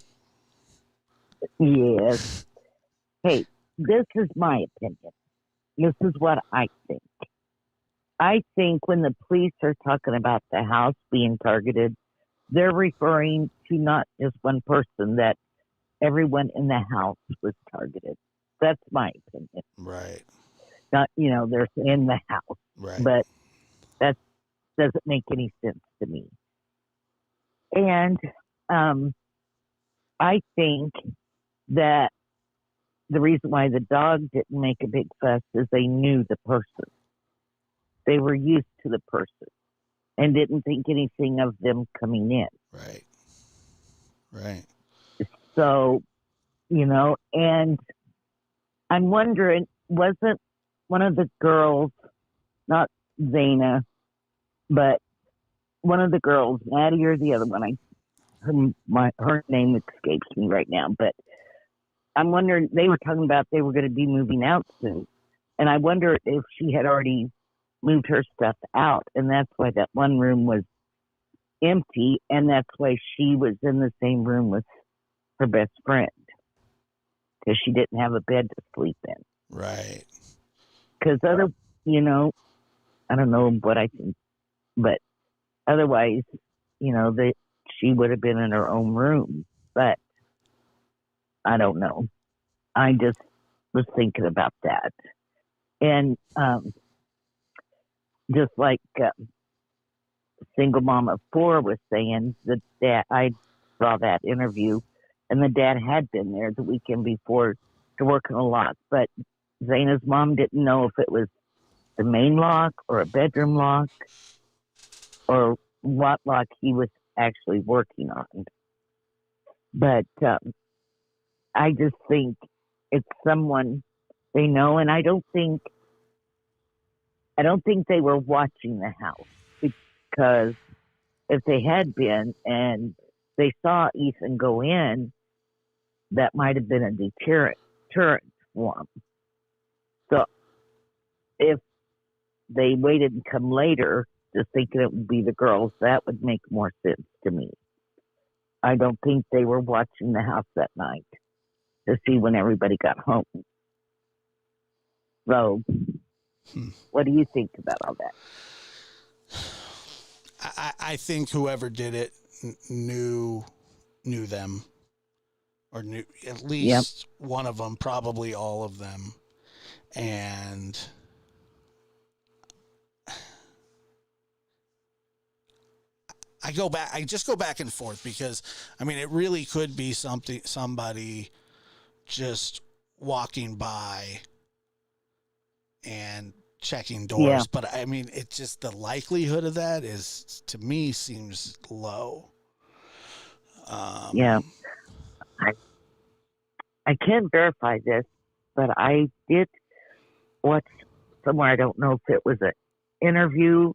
Yes. Hey, this is my opinion. This is what I think. I think when the police are talking about the house being targeted, they're referring to not just one person, that everyone in the house was targeted. That's my opinion. Right. Not, they're in the house. Right. But that doesn't make any sense to me. And I think that the reason why the dog didn't make a big fuss is they knew the person. They were used to the person and didn't think anything of them coming in. Right. Right. So, and I'm wondering, wasn't one of the girls, not Zana, but one of the girls, Maddie or the other one, her name escapes me right now, but I'm wondering, they were talking about they were going to be moving out soon. And I wonder if she had already moved her stuff out, and that's why that one room was empty, and that's why she was in the same room with her best friend, because she didn't have a bed to sleep in. Right. Because I don't know what I think, but otherwise, that she would have been in her own room. But I don't know. I just was thinking about that. And just like Single Mom of 4 was saying, the dad, I saw that interview, and the dad had been there the weekend before to work on a lock, but Zaina's mom didn't know if it was the main lock or a bedroom lock or what lock he was actually working on. But I just think it's someone they know, and I don't think they were watching the house, because if they had been and they saw Ethan go in, that might have been a deterrent for them. So if they waited and come later, just thinking it would be the girls, that would make more sense to me. I don't think they were watching the house that night to see when everybody got home. So, what do you think about all that? I think whoever did it knew them, or knew at least one of them, probably all of them. And I just go back and forth, because I mean, it really could be somebody just walking by and checking doors, but I mean, it's just the likelihood of that is, to me, seems low. I can't verify this, but I did watch somewhere, I don't know if it was an interview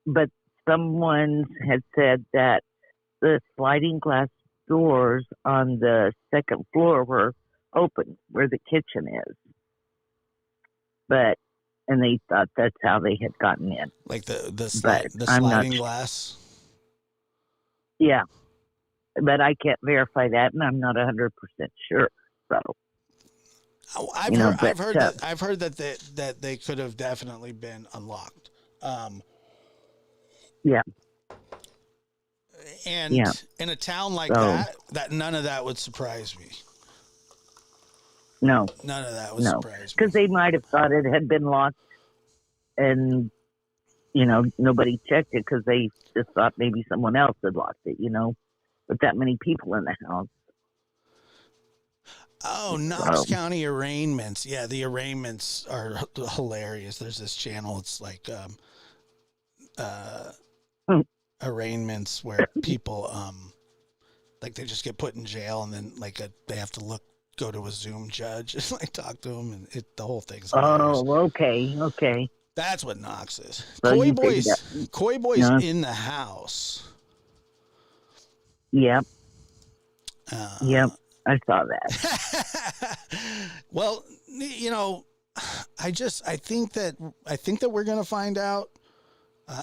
but someone had said that the sliding glass doors on the second floor were open where the kitchen is. And they thought that's how they had gotten in. Like the sliding glass? Yeah. But I can't verify that, and I'm not 100% sure. So I've heard that they could have definitely been unlocked. And in a town like that none of that would surprise me. No. None of that would surprise me. Because they might have thought it had been locked and, nobody checked it because they just thought maybe someone else had locked it, with that many people in the house. Oh, Knox County arraignments. Yeah, the arraignments are hilarious. There's this channel. It's like arraignments where people like they just get put in jail, and then they have to go to a Zoom judge and talk to them, and the whole thing's hilarious. Oh, okay. That's what Knox is. So Coy Boy's in the house. Yep. I saw that. Well, I think that we're going to find out.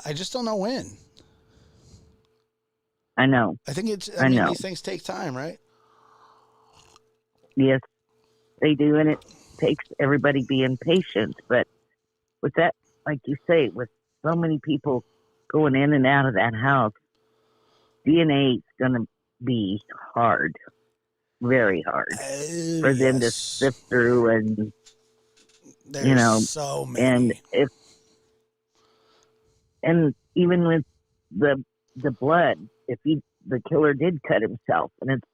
I just don't know when. I know. I think these things take time, right? Yes, they do, and it takes everybody being patient. But with that, like you say, with so many people going in and out of that house, DNA is going to be hard, very hard, for them to sift through, and there's so many. And even with the blood, if the killer did cut himself, and it's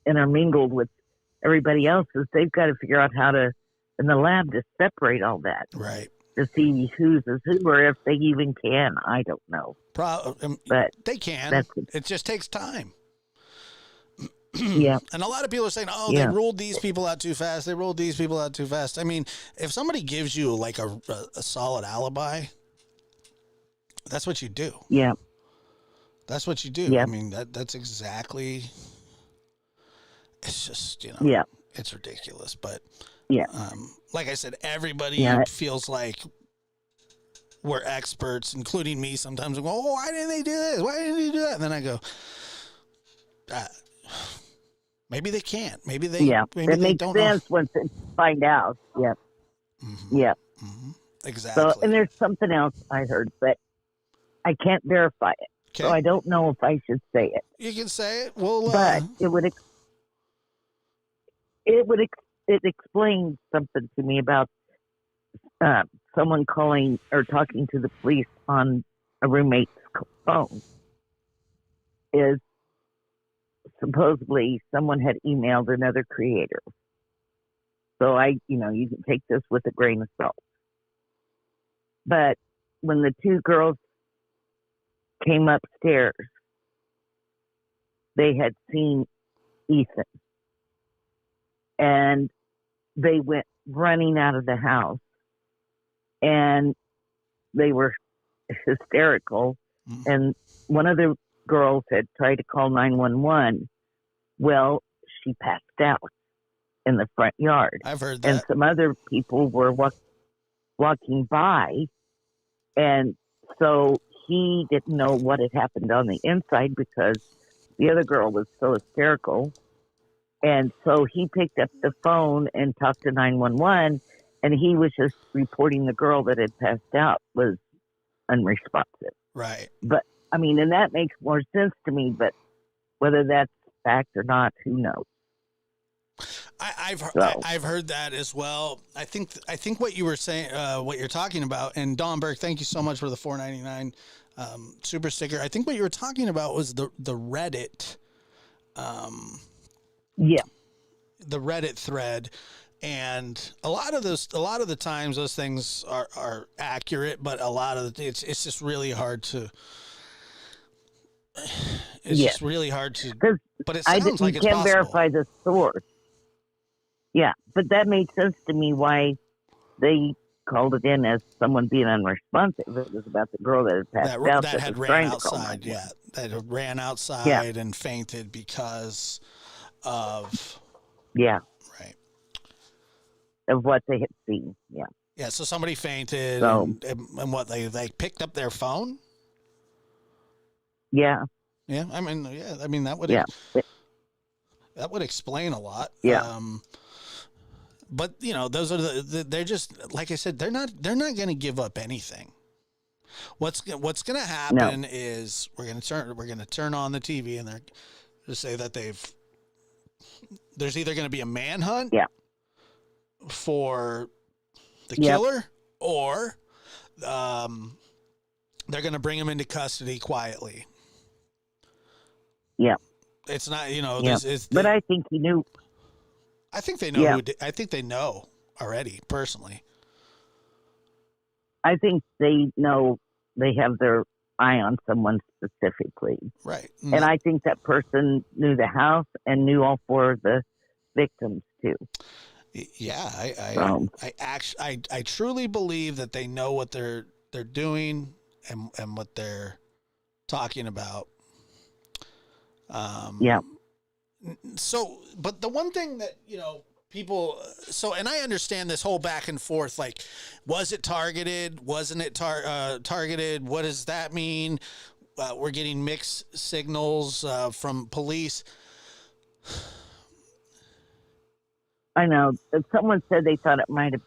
intermingled with everybody else's, they've got to figure out how to, in the lab, to separate all that. Right. To see whose is who, or if they even can. I don't know. But they can. It just takes time. Yeah. And a lot of people are saying, they ruled these people out too fast. They ruled these people out too fast. I mean, if somebody gives you a solid alibi, That's what you do. Yeah. That's what you do. Yeah. I mean, that's exactly. It's just, Yeah. it's ridiculous. But yeah, like I said, everybody feels like we're experts, including me. Sometimes I go, "Oh, why didn't they do this? Why didn't they do that?" And then I go, maybe they can't. Maybe they. Yeah. Maybe it they makes don't sense know. once they find out. Yep. Mm-hmm. Yep. Mm-hmm. Exactly. So, and there's something else I heard, but I can't verify it. Okay. So I don't know if I should say it. You can say it. Well, but it explains something to me about someone calling or talking to the police on a roommate's phone. Is supposedly someone had emailed another creator. So you can take this with a grain of salt. But when the two girls came upstairs, they had seen Ethan. And they went running out of the house. And they were hysterical. Mm-hmm. And one of the girls had tried to call 911. Well, she passed out in the front yard. I've heard that. And some other people were walking by. And so he didn't know what had happened on the inside because the other girl was so hysterical. And so he picked up the phone and talked to 911, and he was just reporting the girl that had passed out was unresponsive. Right. But, I mean, and that makes more sense to me, but whether that's fact or not, who knows? I've heard that as well. I think what you were saying, what you're talking about, and Don Burke, thank you so much for the $4.99 super sticker. I think what you were talking about was the Reddit. The Reddit thread, and a lot of the times those things are accurate, but a lot of it's just really hard to. It's just really hard to. But it sounds like it's possible. You can't verify the source. Yeah, but that made sense to me why they called it in as someone being unresponsive. It was about the girl that had passed out. That had ran outside, that had ran outside and fainted because of... Yeah. Right. Of what they had seen, yeah. Yeah, so somebody fainted, and what, they picked up their phone? Yeah. Yeah, I mean, that would... That would explain a lot. Yeah. But those are they're just, like I said, they're not going to give up anything. What's going to happen is we're going to turn on the TV and they're going to say that there's either going to be a manhunt for the killer, or they're going to bring him into custody quietly. Yeah. It's not, but I think he knew. I think they know. I think they know already, personally. I think they know they have their eye on someone specifically. Right. And I think that person knew the house and knew all four of the victims too. Yeah, I truly believe that they know what they're doing and what they're talking about. So, but the one thing that, people, and I understand this whole back and forth, like, was it targeted? Wasn't it targeted? What does that mean? We're getting mixed signals from police. I know. Someone said they thought it might have,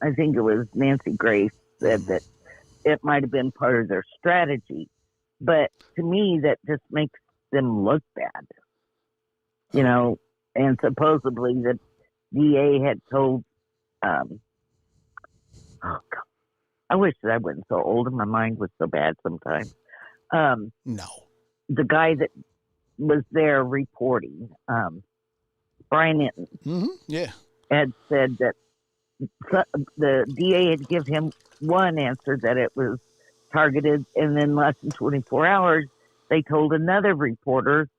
I think it was Nancy Grace said that it might have been part of their strategy. But to me, that just makes them look bad. And supposedly the DA had told, oh God, I wish that I wasn't so old and my mind was so bad sometimes. No. The guy that was there reporting, Brian Inton, had said that the DA had given him one answer that it was targeted, and then less than 24 hours, they told another reporter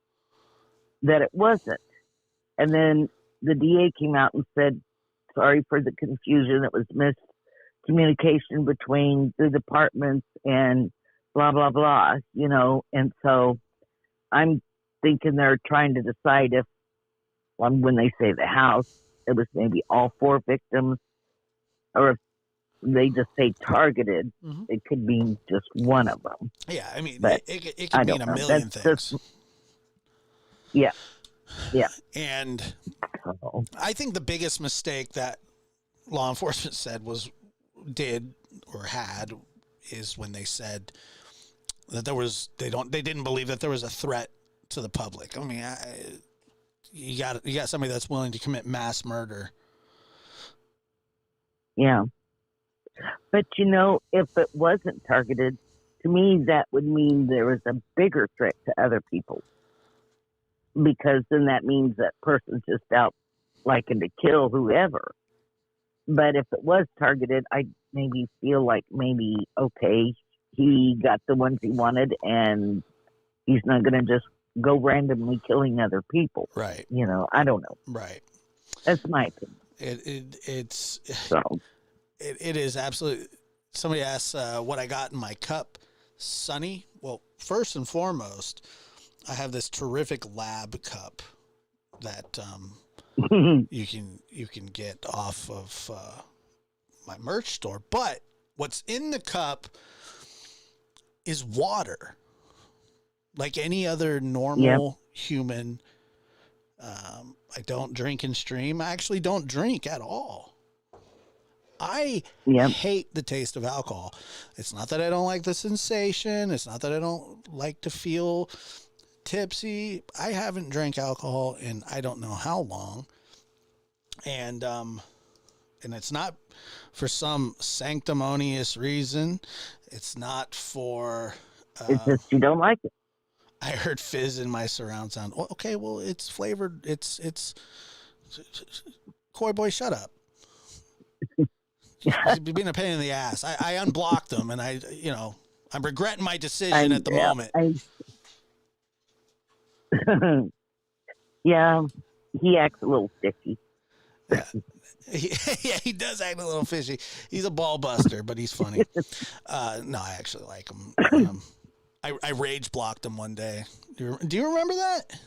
that it wasn't. And then the DA came out and said, sorry for the confusion. It was miscommunication between the departments, and blah, blah, blah, and so I'm thinking they're trying to decide if, when they say the house, it was maybe all 4 victims, or if they just say targeted, it could mean just one of them. Yeah, I mean, but it could mean a million things. Yeah. And I think the biggest mistake that law enforcement did is when they said that they didn't believe that there was a threat to the public. I mean, you got somebody that's willing to commit mass murder. Yeah. But if it wasn't targeted, to me that would mean there was a bigger threat to other people. Because then that means that person's just out liking to kill whoever. But if it was targeted, I maybe feel like okay, he got the ones he wanted and he's not going to just go randomly killing other people. Right. I don't know. Right. That's my opinion. It is absolutely. Somebody asks what I got in my cup, Sonny. Well, first and foremost, I have this terrific lab cup that you can get off of my merch store. But what's in the cup is water, like any other normal human. I don't drink and stream. I actually don't drink at all. I hate the taste of alcohol. It's not that I don't like the sensation. It's not that I don't like to feel tipsy. I haven't drank alcohol in I don't know how long. And it's not for some sanctimonious reason. It's not for it's just you don't like it. I heard fizz in my surround sound. Well, okay, well, it's flavored. It's Coy boy, shut up. He's being a pain in the ass. I unblocked him, and I'm regretting my decision at the moment. Yeah, he acts a little fishy. Yeah, he does act a little fishy. He's a ball buster, but he's funny. No, I actually like him. I rage blocked him one day. Do you remember that?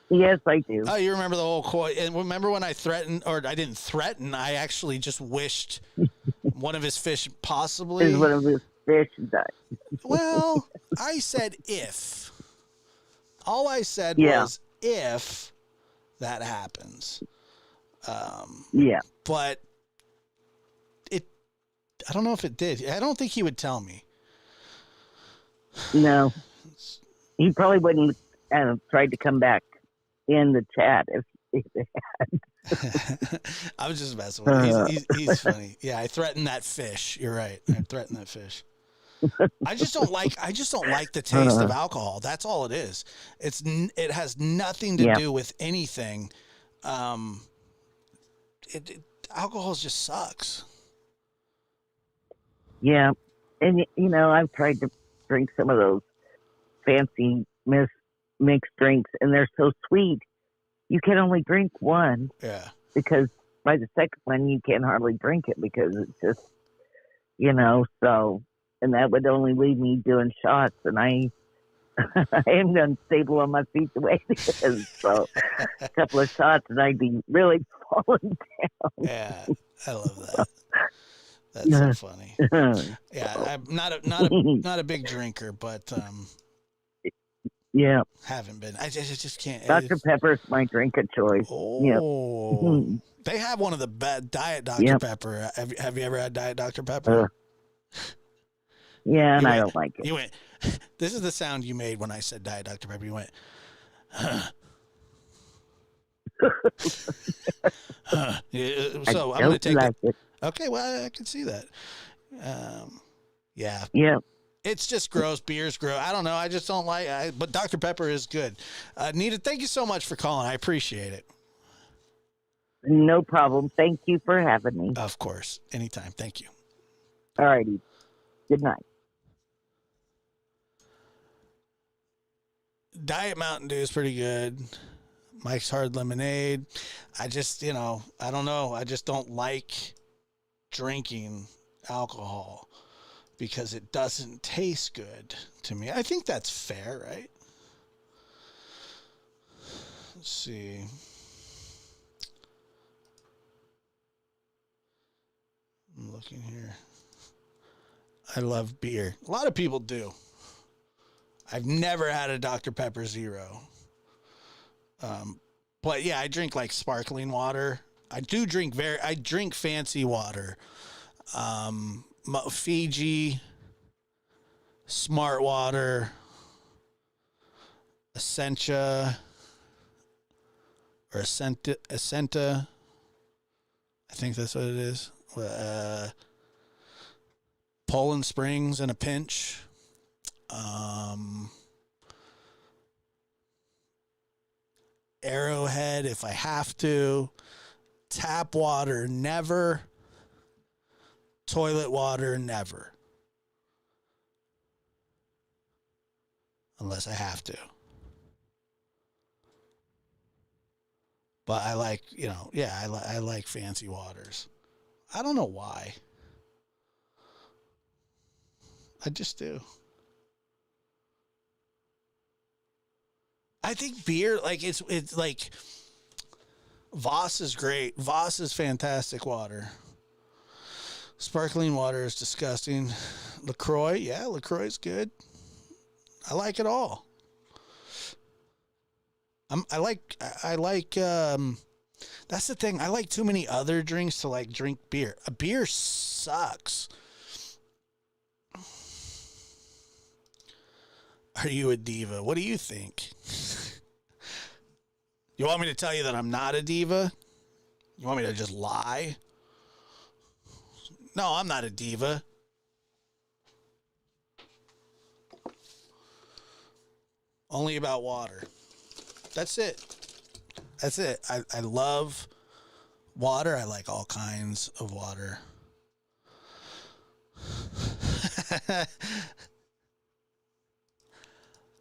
Yes, I do. Oh, you remember the whole Coy? And remember when I threatened, or I didn't threaten, I actually just wished one of his fish possibly. One of his fish died. Well, I said if. All I said was if that happens. But I don't know if it did. I don't think he would tell me. No. He probably wouldn't have tried to come back in the chat if they had. I was just messing with him. He's funny. Yeah, I threatened that fish. You're right. I threatened that fish. I just don't like the taste of alcohol. That's all it is. It has nothing to do with anything. Alcohol just sucks. Yeah. And I've tried to drink some of those fancy mixed drinks, and they're so sweet. You can only drink one. Yeah. Because by the second one, you can hardly drink it because it's just, so, and that would only leave me doing shots, and I am unstable on my feet the way it is. So a couple of shots and I'd be really falling down. Yeah, I love that. That's so funny. Yeah, I'm not a big drinker, but haven't been. I just can't. Dr. Pepper's my drink of choice. Oh, they have one of the best Diet Dr. Pepper. Have you ever had Diet Dr. Pepper? Yeah, and I don't like it. You went. This is the sound you made when I said Diet Dr. Pepper. You went. So I'm going to take it. Okay, well, I can see that. Yeah. It's just gross. Beer's gross. I don't know. I just don't like but Dr. Pepper is good. Nita, thank you so much for calling. I appreciate it. No problem. Thank you for having me. Of course. Anytime. Thank you. All righty. Good night. Diet Mountain Dew is pretty good. Mike's Hard Lemonade. I just, I don't know. I just don't like drinking alcohol because it doesn't taste good to me. I think that's fair, right? Let's see. I'm looking here. I love beer. A lot of people do. I've never had a Dr. Pepper Zero. But yeah, I drink like sparkling water. I drink fancy water. Fiji, Smart Water, Essentia, or Essenta. I think that's what it is. Poland Springs in a pinch. Arrowhead if I have to. Tap water, never. Toilet water, never. Unless I have to. But I like, I like fancy waters. I don't know why. I just do. I think beer, like it's like Voss is great. Voss is fantastic water. Sparkling water is disgusting. LaCroix, yeah, LaCroix is good. I like it all. I like that's the thing. I like too many other drinks to like drink beer. A beer sucks. Are you a diva? What do you think? You want me to tell you that I'm not a diva? You want me to just lie? No, I'm not a diva. Only about water. That's it. That's it. I love water. I like all kinds of water.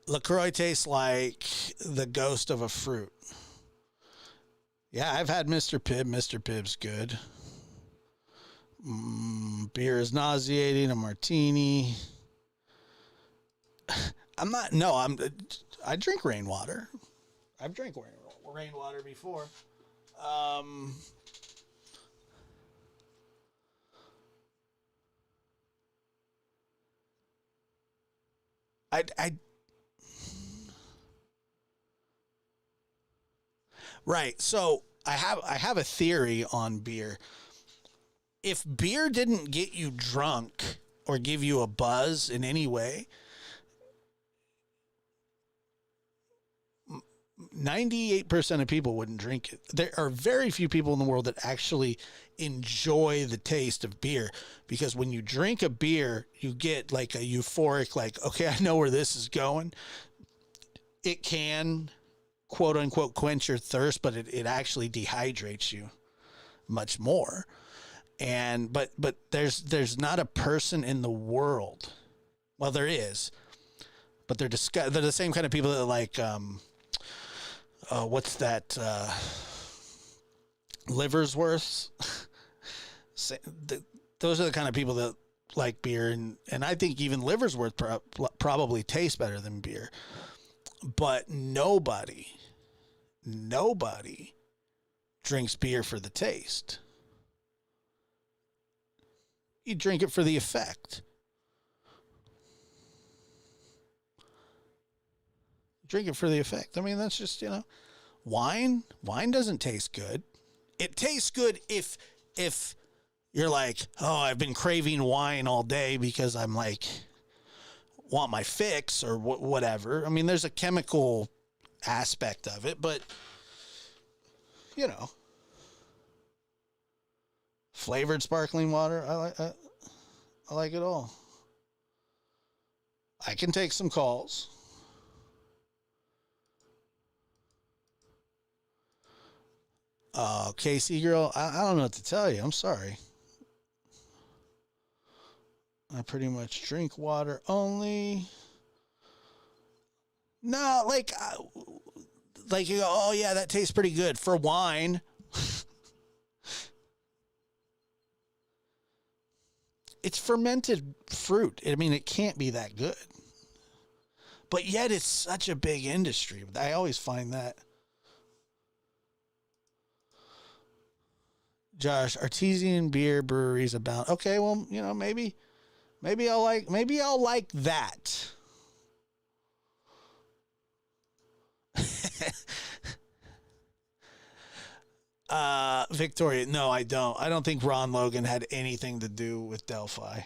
LaCroix tastes like the ghost of a fruit. Yeah, I've had Mr. Pibb. Mr. Pibb's good. Beer is nauseating. A martini. I drink rainwater. I've drank rainwater before. Right. So I have a theory on beer. If beer didn't get you drunk or give you a buzz in any way, 98% of people wouldn't drink it. There are very few people in the world that actually enjoy the taste of beer, because when you drink a beer, you get like a euphoric, like, okay, I know where this is going. It can, quote unquote, quench your thirst, but it actually dehydrates you much more. And but there's not a person in the world. Well, there is, but they're the same kind of people that like what's that? Liversworths. Those are the kind of people that like beer, and I think even Liversworth probably tastes better than beer. But nobody drinks beer for the taste. You drink it for the effect. Drink it for the effect. I mean, that's just, wine. Wine doesn't taste good. It tastes good if you're like, oh, I've been craving wine all day because I'm like, want my fix or whatever. I mean, there's a chemical aspect of it, but flavored sparkling water, I like it all. I can take some calls. Casey girl, I don't know what to tell you. I'm sorry. I pretty much drink water only. No, like you go, oh yeah, that tastes pretty good for wine. it's fermented fruit. I mean, it can't be that good. But yet it's such a big industry. I always find that. Josh, artesian beer breweries abound. Okay, well, maybe I'll like that. Victoria, no, I don't. I don't think Ron Logan had anything to do with Delphi.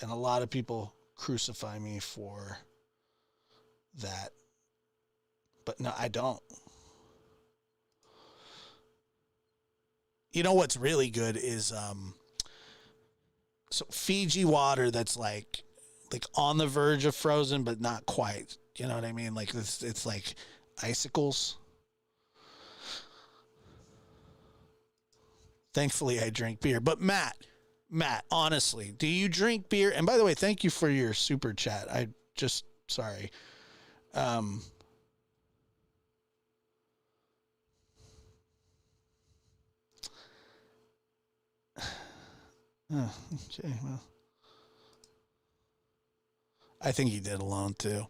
And a lot of people crucify me for that. But no, I don't. You know what's really good is so Fiji water that's like on the verge of frozen, but not quite. You know what I mean? Like it's like icicles. Thankfully, I drink beer. But Matt, honestly, do you drink beer? And by the way, thank you for your super chat. Sorry. Okay, well, I think he did alone too.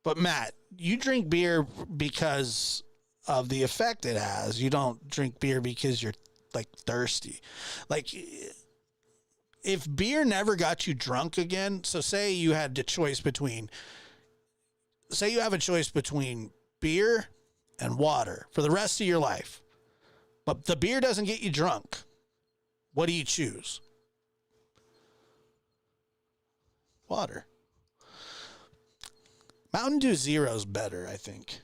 But Matt, you drink beer because of the effect it has. You don't drink beer because you're like thirsty. Like if beer never got you drunk again, so say you had the choice between, say you have a choice between beer and water for the rest of your life, but the beer doesn't get you drunk. What do you choose? Water. Mountain Dew Zero's better, I think.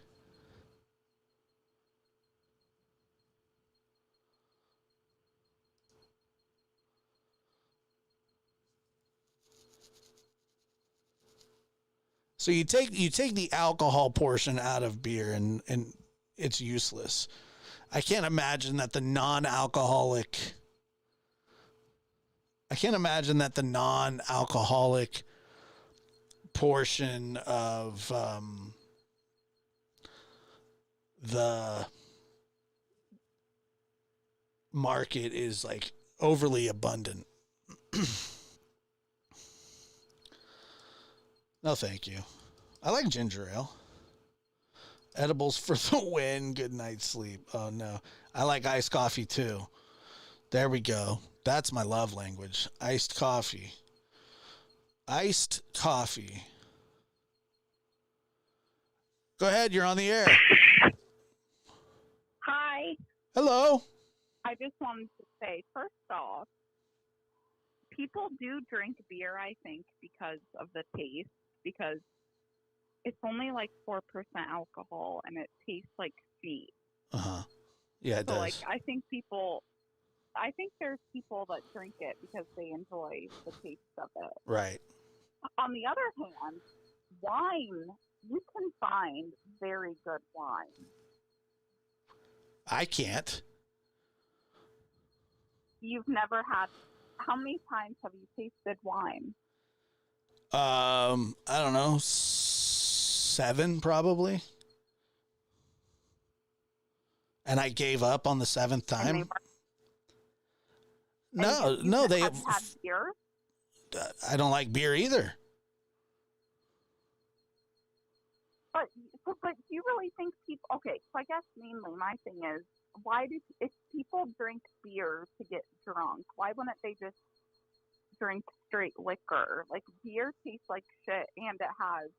So you take the alcohol portion out of beer and it's useless. I can't imagine that the non-alcoholic portion of the market is like overly abundant. No, thank you. I like ginger ale. Edibles for the win. Good night's sleep. Oh, no. I like iced coffee, too. There we go. That's my love language. Iced coffee. Iced coffee. Go ahead. You're on the air. Hi. Hello. I just wanted to say, first off, people do drink beer, I think, because of the taste, because it's only like 4% alcohol and it tastes like feet. Uh-huh. Yeah, it so does. Like, I think there's people that drink it because they enjoy the taste of it. Right. On the other hand, wine, you can find very good wine. I can't. You've never had, how many times have you tasted wine? I don't know, 7 probably. And I gave up on the 7th time. No, they have had beer. I don't like beer either. But do you really think people? Okay, so I guess mainly my thing is, if people drink beer to get drunk, why wouldn't they just drink straight liquor? Like, beer tastes like shit and it has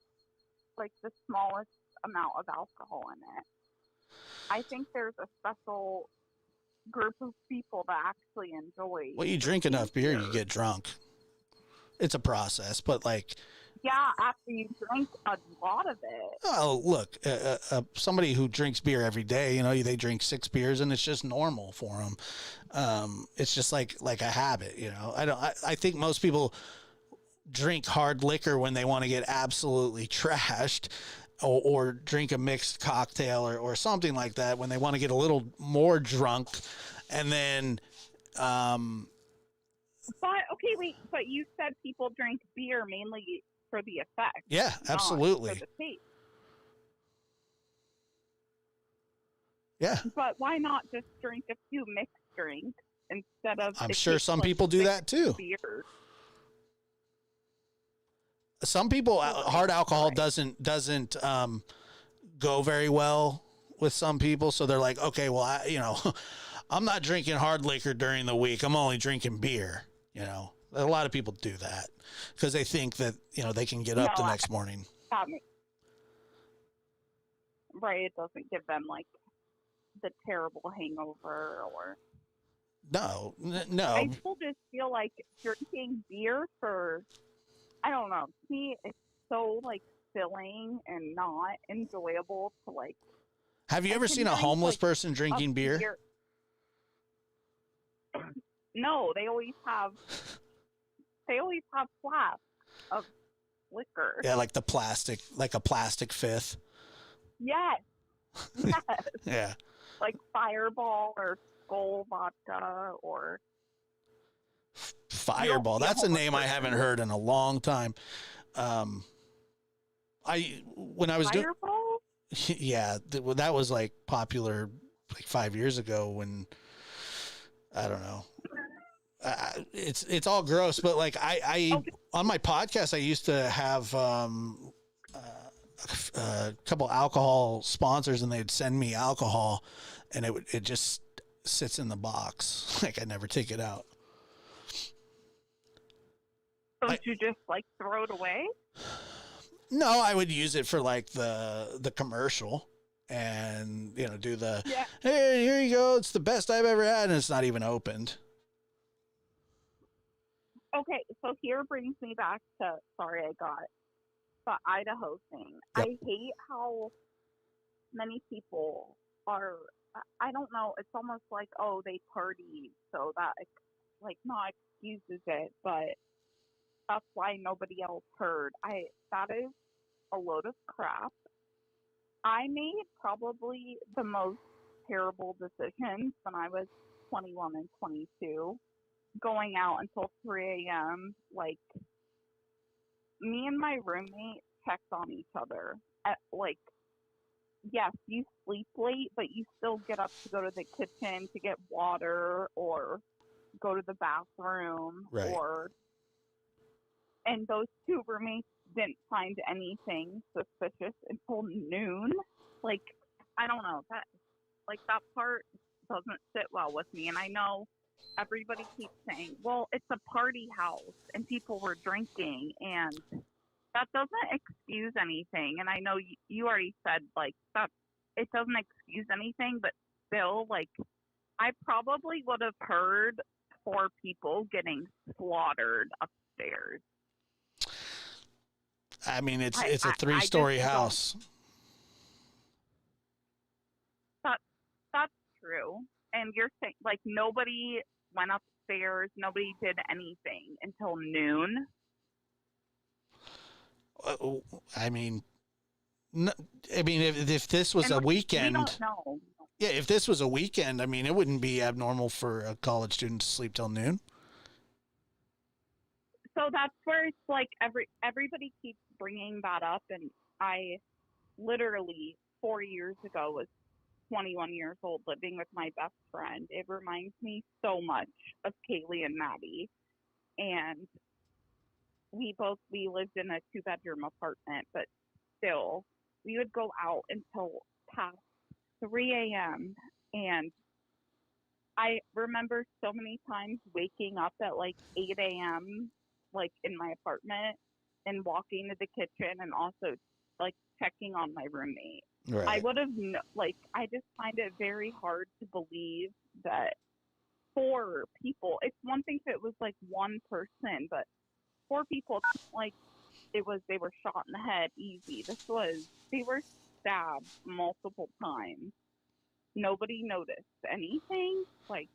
like the smallest amount of alcohol in it. I think there's a special group of people that actually enjoy. Well, you drink enough beer, you get drunk. It's a process, but like. Yeah, after you drink a lot of it. Oh, look, somebody who drinks beer every day, they drink 6 beers and it's just normal for them. It's just like a habit, I think most people drink hard liquor when they want to get absolutely trashed, or drink a mixed cocktail or something like that when they want to get a little more drunk. And then, but you said people drink beer mainly for the effect. Yeah, absolutely. For the taste. Yeah. But why not just drink a few mixed drinks instead of? I'm sure some people do that too. Beer. Some people, hard alcohol doesn't go very well with some people. So they're like, okay, well, I'm not drinking hard liquor during the week. I'm only drinking beer. A lot of people do that because they think that, they can get up the next morning. Right. It doesn't give them like the terrible hangover or. No. I still just feel like drinking beer I don't know. To me, it's so like filling and not enjoyable to like. Have you ever seen a homeless person drinking beer? No, they always have flasks of liquor. Yeah, like a plastic fifth. Yes. Yes. Yeah. Like Fireball or Skull vodka or. Fireball. That's a name I haven't heard in a long time. When I was doing, yeah, that was like popular like 5 years ago when, I don't know. It's all gross, but like I on my podcast, I used to have, a couple alcohol sponsors and they'd send me alcohol and it just sits in the box. Like I never take it out. Don't you just like throw it away? No, I would use it for like the commercial and, do the, hey, here you go. It's the best I've ever had. And it's not even opened. Okay. So here brings me back to, sorry, I got the Idaho thing. Yep. I hate how many people are, I don't know. It's almost like, oh, they partied. So that like not excuses it, but that's why nobody else heard. That is a load of crap. I made probably the most terrible decisions when I was 21 and 22, going out until 3 a.m. Like, me and my roommate checked on each other. Like, yes, you sleep late, but you still get up to go to the kitchen to get water or go to the bathroom. Right. And those two roommates didn't find anything suspicious until noon. Like, I don't know. That part doesn't sit well with me. And I know everybody keeps saying, well, it's a party house and people were drinking. And that doesn't excuse anything. And I know you already said, like, that it doesn't excuse anything. But still, like, I probably would have heard 4 people getting slaughtered upstairs. I mean, it's a 3-story house. That's true. And you're saying, like, nobody went upstairs, nobody did anything until noon? I mean, if this was a weekend, we don't know. Yeah, if this was a weekend, I mean, it wouldn't be abnormal for a college student to sleep till noon. So that's where it's like everybody keeps bringing that up, and I literally 4 years ago was 21 years old living with my best friend. It reminds me so much of Kaylee and Maddie, and we lived in a 2-bedroom apartment, but still we would go out until past 3 a.m. and I remember so many times waking up at like 8 a.m. like in my apartment and walking to the kitchen and also like checking on my roommate. Right. I would have I just find it very hard to believe that 4 people, it's one thing if it was like one person, but 4 people, like they were shot in the head easy. They were stabbed multiple times. Nobody noticed anything. Like,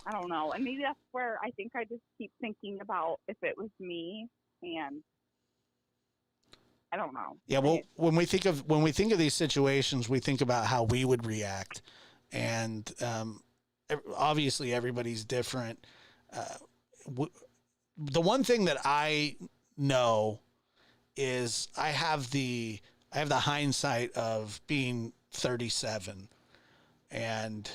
I don't know. And maybe that's where I think I just keep thinking about if it was me, and I don't know. Yeah, well, when we think of these situations, we think about how we would react, and obviously everybody's different. The one thing that I know is I have the hindsight of being 37 And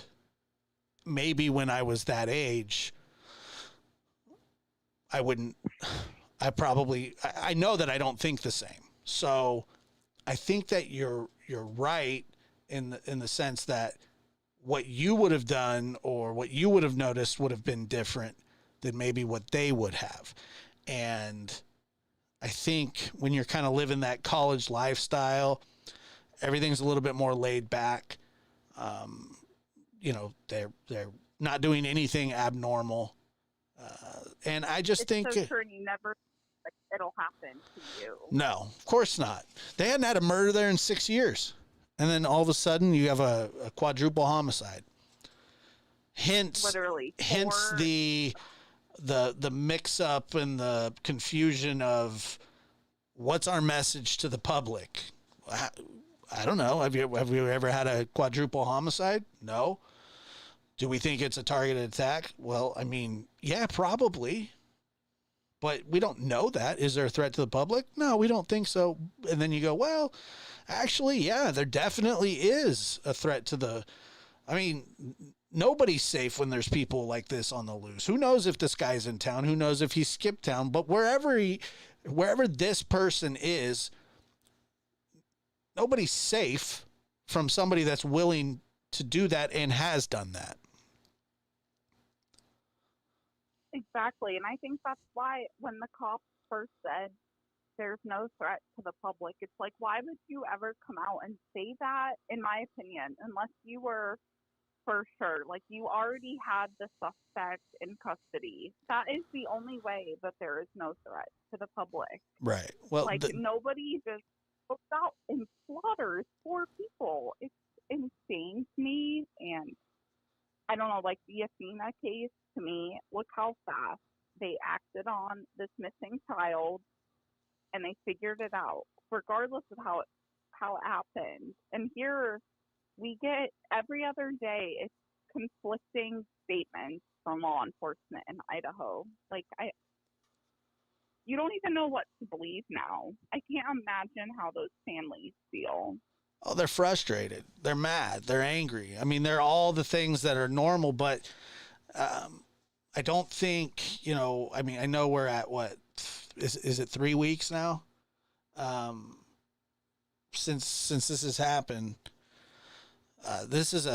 maybe when I was that age, I know that I don't think the same. So I think that you're right in the sense that what you would have done or what you would have noticed would have been different than maybe what they would have. And I think when you're kind of living that college lifestyle, everything's a little bit more laid back. They're not doing anything abnormal. And I just think so true, you never like it'll happen to you. No, of course not. They hadn't had a murder there in 6 years. And then all of a sudden you have a quadruple homicide. Hence the mix up and the confusion of what's our message to the public. I don't know. Have you ever had a quadruple homicide? No. Do we think it's a targeted attack? Well, I mean, yeah, probably. But we don't know that. Is there a threat to the public? No, we don't think so. And then you go, well, actually, yeah, there definitely is a threat to the... I mean, nobody's safe when there's people like this on the loose. Who knows if this guy's in town? Who knows if he skipped town? But wherever this person is, nobody's safe from somebody that's willing to do that and has done that. Exactly. And I think that's why when the cops first said there's no threat to the public, it's like, why would you ever come out and say that, in my opinion, unless you were for sure, like you already had the suspect in custody. That is the only way that there is no threat to the public. Right. Well, like nobody just goes out and slaughters 4 people. It's insane to me. And I don't know, like the Athena case, to me, look how fast they acted on this missing child and they figured it out, regardless of how it happened. And here we get every other day, it's conflicting statements from law enforcement in Idaho. Like you don't even know what to believe now. I can't imagine how those families feel. Oh, they're frustrated. They're mad. They're angry. I mean, they're all the things that are normal, but I don't think, I mean, I know we're at what, is it 3 weeks now? Since this has happened, it's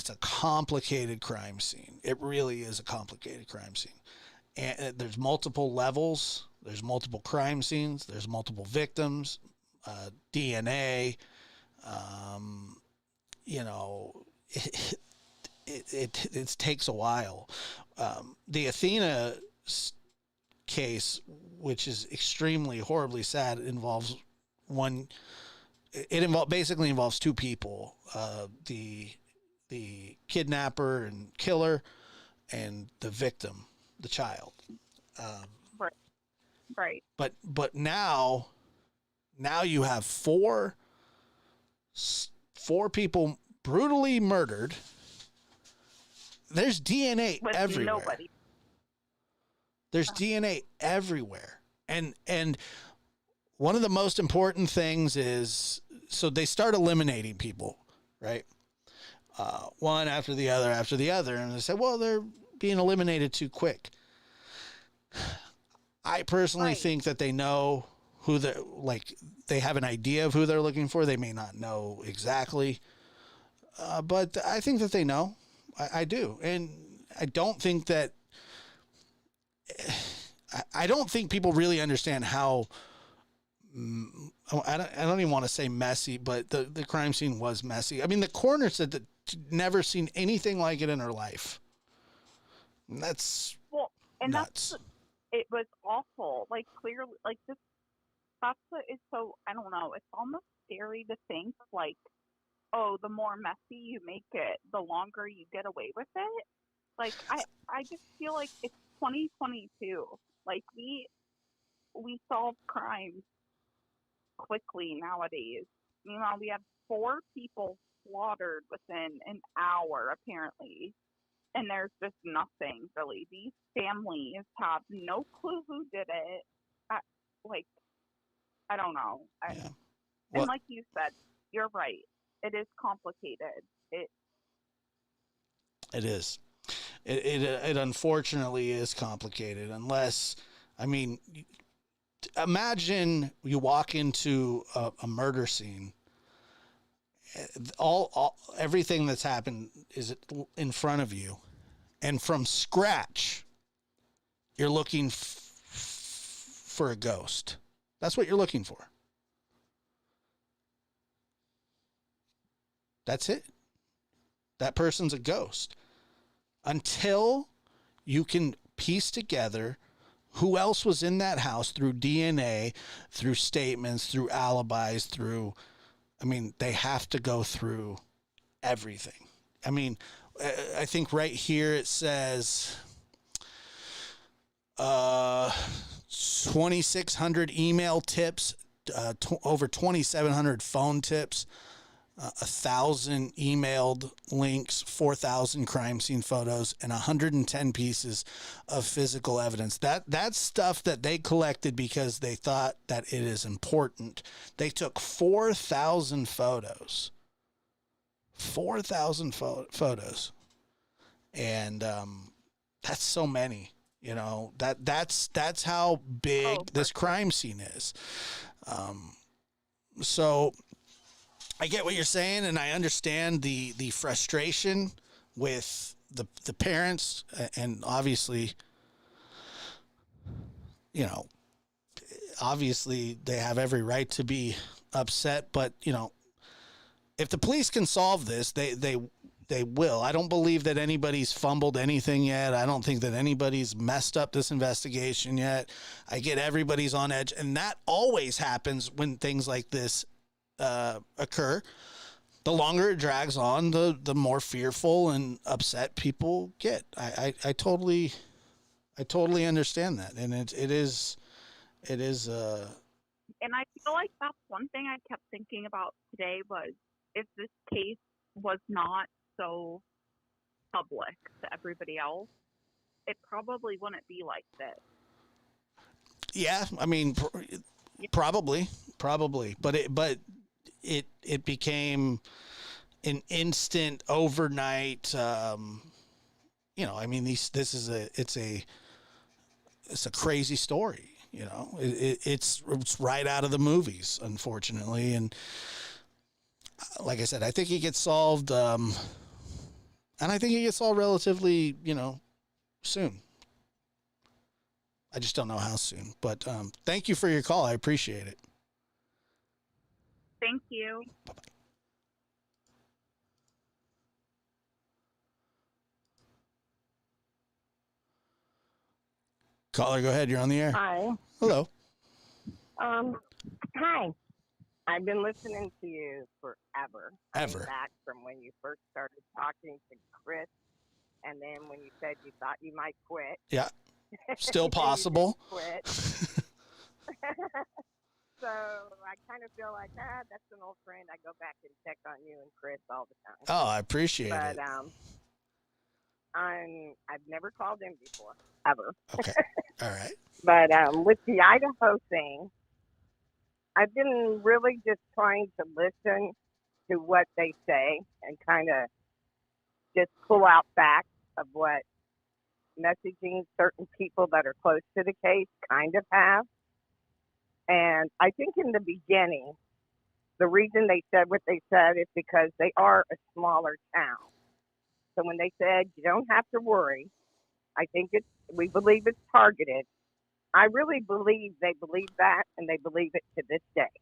a complicated crime scene. It really is a complicated crime scene. And there's multiple levels. There's multiple crime scenes. There's multiple victims, DNA, it takes a while. The Athena case, which is extremely horribly sad, involves basically involves 2 people, the kidnapper and killer and the victim, the child. Right. But now you have 4 people brutally murdered. There's DNA everywhere. Nobody. There's DNA everywhere. And one of the most important things is, so they start eliminating people, right? One after the other. And they say, well, they're being eliminated too quick. I personally think that they know who they have an idea of who they're looking for. They may not know exactly, but I think that they know. I do. And I don't think people really understand how, I don't even want to say messy, but the crime scene was messy. I mean, the coroner said that she'd never seen anything like it in her life. And that's nuts. It was awful. Like, clearly, like, that's what is so, I don't know, it's almost scary to think, like, oh, the more messy you make it, the longer you get away with it. Like, I just feel like it's 2022. Like, we solve crimes quickly nowadays. You know, we have 4 people slaughtered within an hour, apparently. And there's just nothing, really. These families have no clue who did it. I don't know. Well, and like you said, you're right. It is complicated. It is. It unfortunately is complicated. Unless, I mean, imagine you walk into a murder scene. Everything that's happened is in front of you, and from scratch, you're looking for a ghost. That's what you're looking for. That's it. That person's a ghost. Until you can piece together who else was in that house through DNA, through statements, through alibis, they have to go through everything. I mean, I think right here it says 2,600 email tips, over 2,700 phone tips, 1,000 emailed links, 4,000 crime scene photos, and 110 pieces of physical evidence. That's stuff that they collected because they thought that it is important. They took 4,000 photos. 4,000 photos. And that's so many. You know, that's how big this crime scene is. So I get what you're saying, and I understand the frustration with the parents, and obviously, you know, obviously they have every right to be upset, but, you know, if the police can solve this, they will. I don't believe that anybody's fumbled anything yet. I don't think that anybody's messed up this investigation yet. I get everybody's on edge, and that always happens when things like this occur. The longer it drags on, the more fearful and upset people get. I totally understand that, and it is. And I feel like that's one thing I kept thinking about today was if this case was not so public to everybody else, it probably wouldn't be like this. Yeah, I mean, probably, but it became an instant, overnight. You know, I mean, it's a crazy story. You know, it's right out of the movies, unfortunately, and like I said, I think it gets solved, and I think it gets solved relatively, you know, soon. I just don't know how soon, but thank you for your call. I appreciate it. Thank you. Bye-bye. Caller, go ahead. You're on the air. Hi. Hello. Hi. I've been listening to you forever. Ever. Back from when you first started talking to Chris, and then when you said you thought you might quit. Yeah. Still possible. Quit. So I kind of feel like, that's an old friend. I go back and check on you and Chris all the time. Oh, I appreciate it. But I've never called him before, ever. Okay. All right. But with the Idaho thing, I've been really just trying to listen to what they say and kind of just pull out facts of what messaging certain people that are close to the case kind of have. And I think in the beginning, the reason they said what they said is because they are a smaller town. So when they said you don't have to worry, I think we believe it's targeted. I really believe they believe that, and they believe it to this day.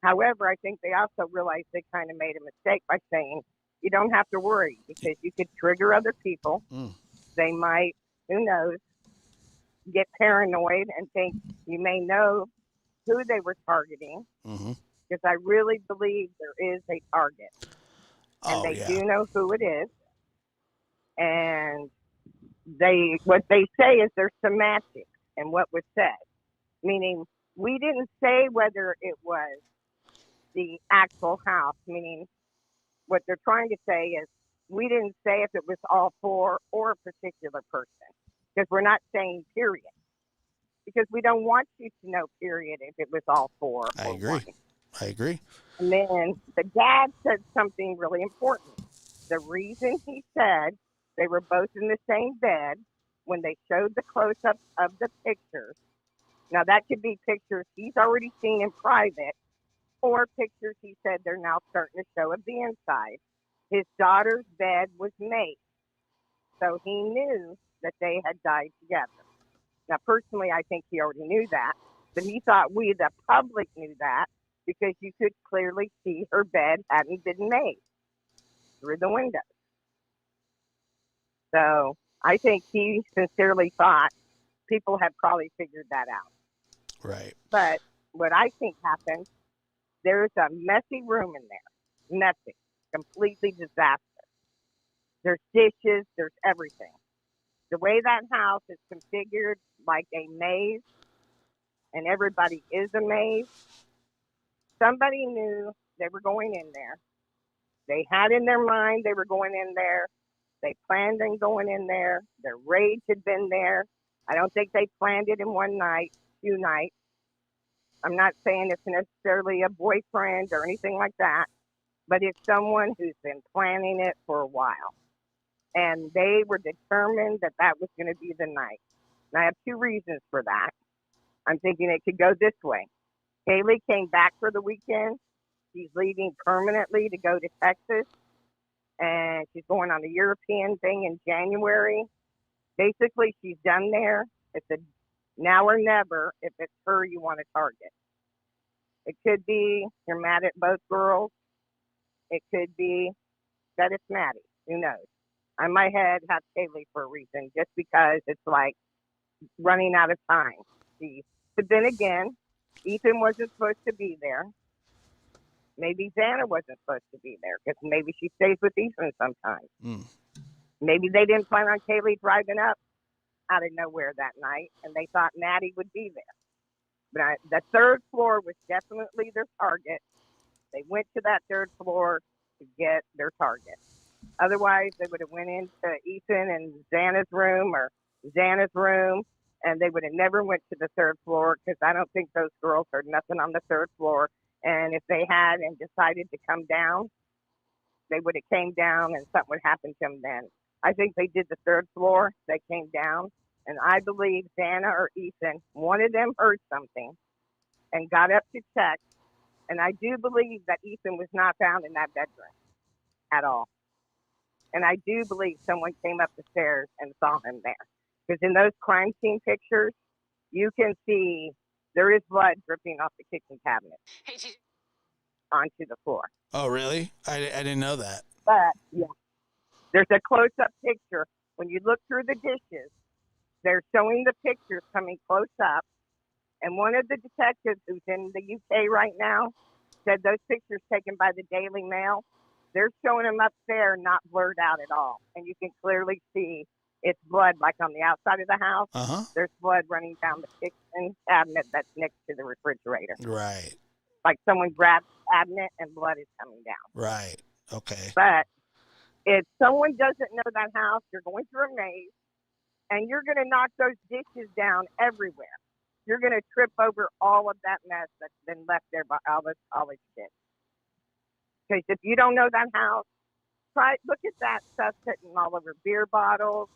However, I think they also realized they kind of made a mistake by saying you don't have to worry because you could trigger other people. They might, who knows, get paranoid and think you may know who they were targeting. Because I really believe there is a target. And they do know who it is. And what they say is there's semantics in what was said. Meaning, we didn't say whether it was the actual house. Meaning, what they're trying to say is we didn't say if it was all four or a particular person. Because we're not saying period. Because we don't want you to know period if it was all four. I agree. And then the dad said something really important. The reason he said They were both in the same bed when they showed the close-up of the pictures. Now, that could be pictures he's already seen in private or pictures he said they're now starting to show of the inside. His daughter's bed was made, so he knew that they had died together. Now, personally, I think he already knew that, but he thought we, the public, knew that because you could clearly see her bed hadn't been made through the window. So I think he sincerely thought people had probably figured that out. Right. But what I think happened, there's a messy room in there. Messy. Completely disaster. There's dishes. There's everything. The way that house is configured like a maze, and everybody is a maze, somebody knew they were going in there. They had in their mind they were going in there. They planned on going in there. Their rage had been there. I don't think they planned it in one night, 2 nights. I'm not saying it's necessarily a boyfriend or anything like that, but it's someone who's been planning it for a while. And they were determined that that was going to be the night. And I have 2 reasons for that. I'm thinking it could go this way. Kaylee came back for the weekend. She's leaving permanently to go to Texas. And she's going on the European thing in January. Basically, she's done there. It's a now or never if it's her you want to target. It could be you're mad at both girls. It could be that it's Maddie. Who knows? I might have Kaylee for a reason, just because it's like running out of time. But then again, Ethan wasn't supposed to be there. Maybe Xana wasn't supposed to be there because maybe she stays with Ethan sometimes. Maybe they didn't plan on Kaylee driving up out of nowhere that night, and they thought Maddie would be there. But the 3rd floor was definitely their target. They went to that 3rd floor to get their target. Otherwise, they would have went into Ethan and Xana's room or Xana's room, and they would have never went to the 3rd floor because I don't think those girls heard nothing on the 3rd floor. And if they had and decided to come down, they would have came down and something would happen to them then. I think they did the 3rd floor. They came down, and I believe Xana or Ethan, one of them heard something and got up to check. And I do believe that Ethan was not found in that bedroom at all. And I do believe someone came up the stairs and saw him there. Because in those crime scene pictures, you can see there is blood dripping off the kitchen cabinet onto the floor. Oh, really? I didn't know that. But, yeah, there's a close-up picture. When you look through the dishes, they're showing the pictures coming close up. And one of the detectives who's in the UK right now said those pictures taken by the Daily Mail, they're showing them up there, not blurred out at all. And you can clearly see it's blood, like on the outside of the house. There's blood running down the kitchen cabinet that's next to the refrigerator. Right. Like someone grabbed the cabinet and blood is coming down. Right. Okay. But if someone doesn't know that house, you're going through a maze, and you're going to knock those dishes down everywhere. You're going to trip over all of that mess that's been left there by all this kids. Because if you don't know that house, look at that stuff sitting all over beer bottles,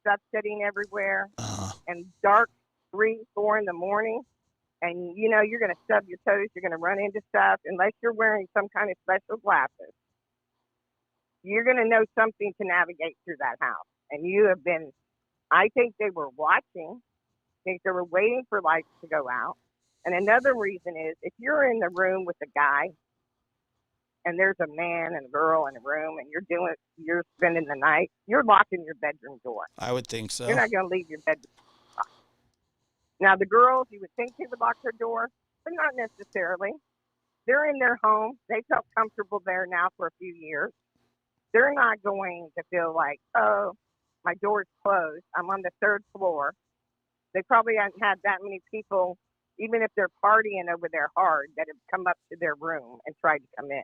stuff sitting everywhere, and dark 3, 4 in the morning, and you're going to stub your toes, you're going to run into stuff, unless you're wearing some kind of special glasses. You're going to know something to navigate through that house. And you have been, I think they were watching. I think they were waiting for lights to go out. And another reason is if you're in the room with a guy and there's a man and a girl in a room and you're spending the night, you're locking your bedroom door. I would think so. You're not going to leave your bedroom locked. Now, the girls, you would think they would lock their door, but not necessarily. They're in their home. They felt comfortable there now for a few years. They're not going to feel like, oh, my door's closed. I'm on the 3rd floor. They probably haven't had that many people, even if they're partying over there hard, that have come up to their room and tried to come in,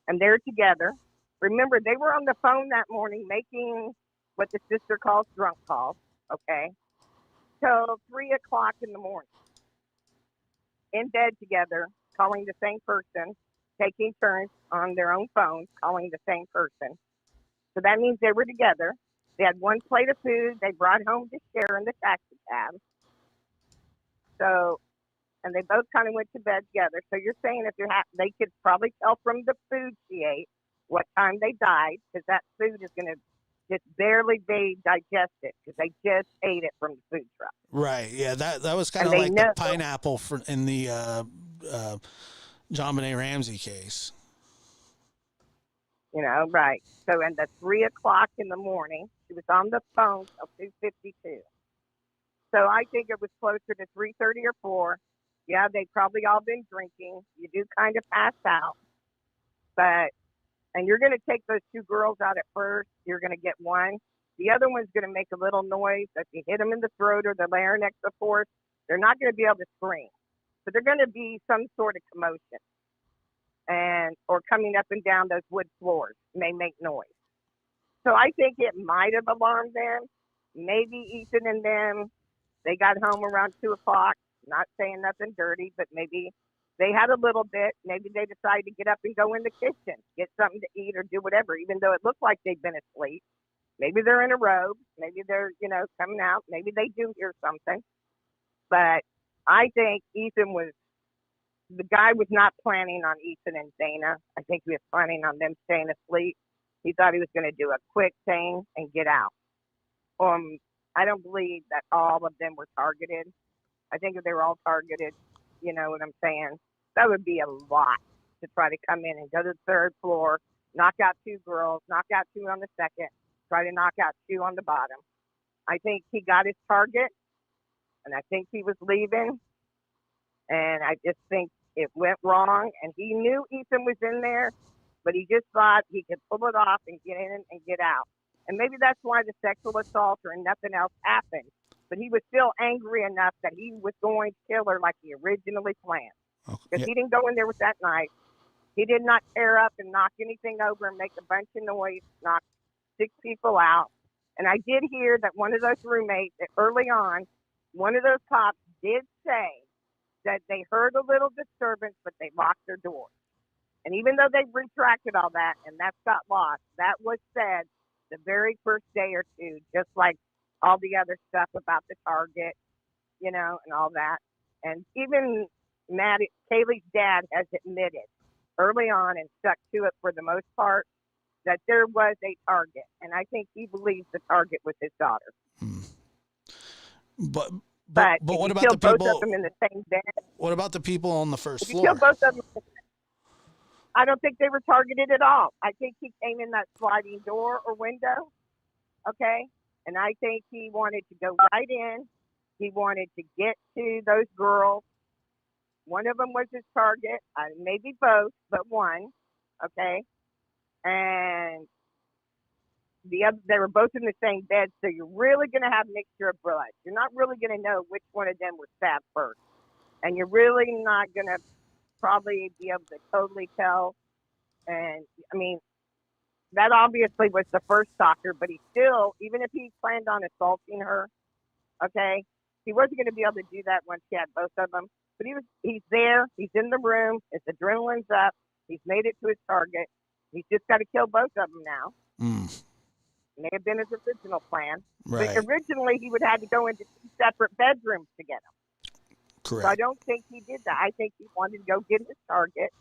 And they're together. Remember, they were on the phone that morning making what the sister calls drunk calls, okay, till 3 o'clock in the morning. In bed together, calling the same person, taking turns on their own phones, calling the same person. So that means they were together. They had one plate of food they brought home to share in the taxi cab. So, and they both kind of went to bed together. So you're saying if they could probably tell from the food she ate what time they died, because that food is going to just barely be digested because they just ate it from the food truck. Right. Yeah. That was kind of like the pineapple in the John Benet Ramsey case. You know, right. So, and the 3 o'clock in the morning, she was on the phone till 2:52. So I think it was closer to 3:30 or 4. Yeah, they've probably all been drinking. You do kind of pass out, and you're going to take those 2 girls out at first. You're going to get one. The other one's going to make a little noise. If you hit them in the throat or the larynx, of course, they're not going to be able to scream. So they're going to be some sort of commotion, or coming up and down those wood floors may make noise. So I think it might have alarmed them. Maybe Ethan and them, they got home around 2 o'clock. Not saying nothing dirty, but maybe they had a little bit. Maybe they decided to get up and go in the kitchen, get something to eat or do whatever, even though it looked like they'd been asleep. Maybe they're in a robe. Maybe they're, coming out. Maybe they do hear something. But I think the guy was not planning on Ethan and Dana. I think he was planning on them staying asleep. He thought he was going to do a quick thing and get out. I don't believe that all of them were targeted. I think if they were all targeted, you know what I'm saying, that would be a lot to try to come in and go to the 3rd floor, knock out 2 girls, knock out 2 on the 2nd, try to knock out 2 on the bottom. I think he got his target, and I think he was leaving, and I just think it went wrong, and he knew Ethan was in there, but he just thought he could pull it off and get in and get out. And maybe that's why the sexual assault or nothing else happened. But he was still angry enough that he was going to kill her like he originally planned. Because he didn't go in there with that knife. He did not tear up and knock anything over and make a bunch of noise, knock 6 people out. And I did hear that one of those roommates, that early on, one of those cops did say that they heard a little disturbance, but they locked their doors. And even though they retracted all that and that got lost, that was said the very first day or two, just like all the other stuff about the target, and all that. And even Kaylee's dad has admitted early on and stuck to it for the most part that there was a target. And I think he believes the target was his daughter. But if what you about kill the people? Both of them in the same bed. What about the people on the first If you floor? kill both of them, I don't think they were targeted at all. I think he came in that sliding door or window. Okay. And I think he wanted to go right in. He wanted to get to those girls. One of them was his target, maybe both, but one. Okay. And the other, they were both in the same bed. So you're really going to have mixture of blood. You're not really going to know which one of them was stabbed first. And you're really not going to probably be able to totally tell. And I mean, that obviously was the first stalker, but he still, even if he planned on assaulting her, okay, he wasn't going to be able to do that once he had both of them. But he's there, he's in the room, his adrenaline's up, he's made it to his target. He's just got to kill both of them now. May have been his original plan. Right. But originally he would have had to go into 2 separate bedrooms to get them. Correct. So I don't think he did that. I think he wanted to go get his target,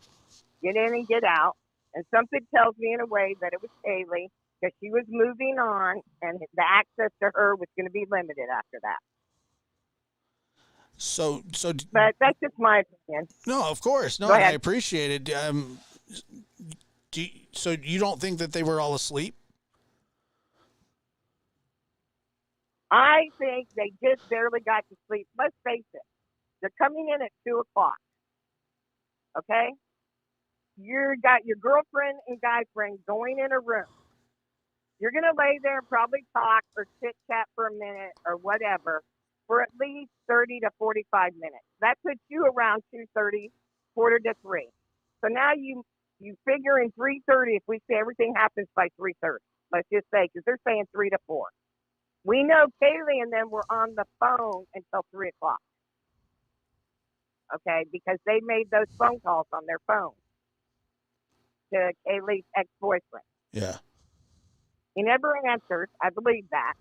get in and get out. And something tells me in a way that it was Kaylee, because she was moving on and the access to her was going to be limited after that. But that's just my opinion. No, of course. No, I appreciate it. So you don't think that they were all asleep? I think they just barely got to sleep. Let's face it. They're coming in at 2 o'clock. Okay? You got your girlfriend and guy friend going in a room. You're going to lay there and probably talk or chit-chat for a minute or whatever for at least 30 to 45 minutes. That puts you around 2:30, 2:45. So now you figure in 3:30, if we say everything happens by 3:30, let's just say, because they're saying 3 to 4. We know Kaylee and them were on the phone until 3 o'clock. Okay, because they made those phone calls on their phone to Kaylee's ex-boyfriend. Yeah. He never answered. I believe that.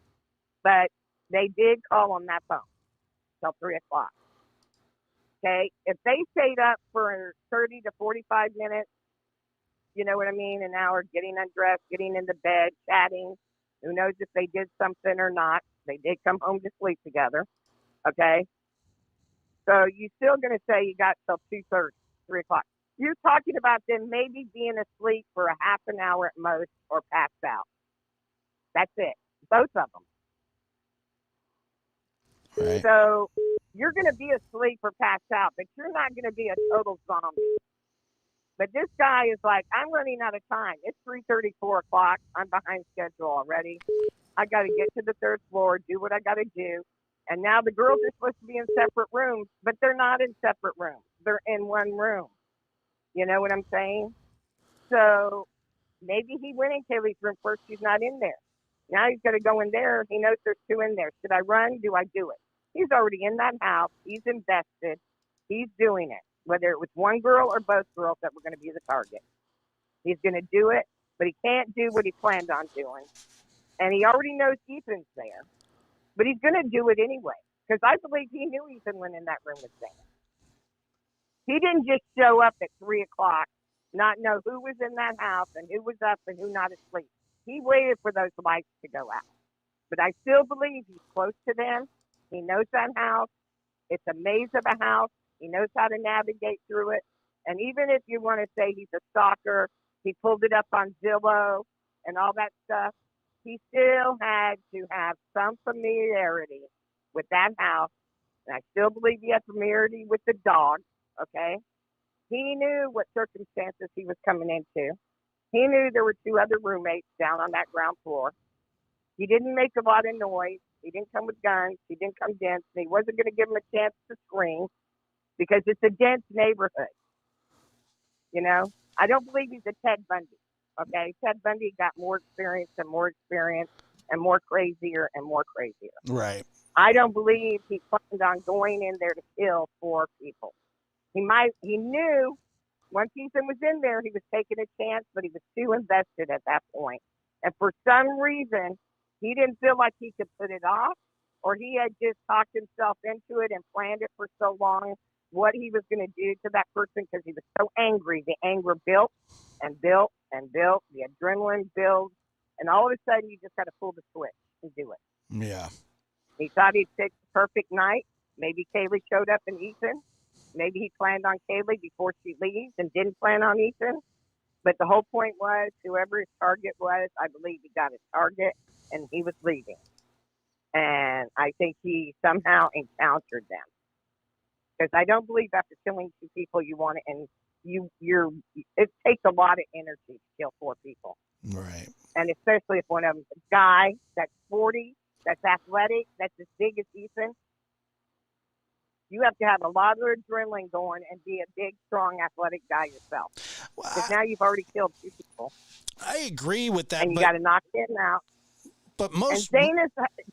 But they did call on that phone till 3 o'clock. Okay? If they stayed up for 30 to 45 minutes, you know what I mean, an hour, getting undressed, getting into bed, chatting, who knows if they did something or not. They did come home to sleep together. Okay? So you're still going to say you got till 2:30, 3 o'clock. You're talking about them maybe being asleep for a half an hour at most or passed out. That's it. Both of them. Right. So you're going to be asleep or passed out, but you're not going to be a total zombie. But this guy is like, I'm running out of time. It's 3:30, 4 o'clock. I'm behind schedule already. I got to get to the third floor, do what I got to do. And now the girls are supposed to be in separate rooms, but they're not in separate rooms. They're in one room. You know what I'm saying? So maybe he went in Kaylee's room first. She's not in there. Now he's got to go in there. He knows there's two in there. Should I run? Do I do it? He's already in that house. He's invested. He's doing it, whether it was one girl or both girls that were going to be the target. He's going to do it, but he can't do what he planned on doing. And he already knows Ethan's there, but he's going to do it anyway, because I believe he knew Ethan went in that room with Dana. He didn't just show up at 3 o'clock, not know who was in that house and who was up and who not asleep. He waited for those lights to go out. But I still believe he's close to them. He knows that house. It's a maze of a house. He knows how to navigate through it. And even if you want to say he's a stalker, he pulled it up on Zillow and all that stuff, he still had to have some familiarity with that house. And I still believe he had familiarity with the dog, okay? He knew what circumstances he was coming into. He knew there were two other roommates down on that ground floor. He didn't make a lot of noise. He didn't come with guns. He didn't come dense. And he wasn't going to give them a chance to scream because it's a dense neighborhood. You know, I don't believe he's a Ted Bundy. Okay, Ted Bundy got more experience and more crazier and more crazier. Right. I don't believe he planned on going in there to kill 4 people. He knew once Ethan was in there, he was taking a chance, but he was too invested at that point. And for some reason, he didn't feel like he could put it off, or he had just talked himself into it and planned it for so long, what he was going to do to that person, because he was so angry. The anger built and built and built. The adrenaline builds. And all of a sudden, you just got to pull the switch and do it. Yeah. He thought he'd picked the perfect night. Maybe Kaylee showed up in Ethan. Maybe he planned on Kaylee before she leaves and didn't plan on Ethan. But the whole point was, whoever his target was, I believe he got his target, and he was leaving. And I think he somehow encountered them. Because I don't believe after killing 2 people, you want it, and it takes a lot of energy to kill 4 people. Right. And especially if one of them's a guy that's 40, that's athletic, that's as big as Ethan. You have to have a lot of adrenaline going and be a big, strong, athletic guy yourself. Because now you've already killed 2 people. I agree with that. And you got to knock him out. But most. And Dana's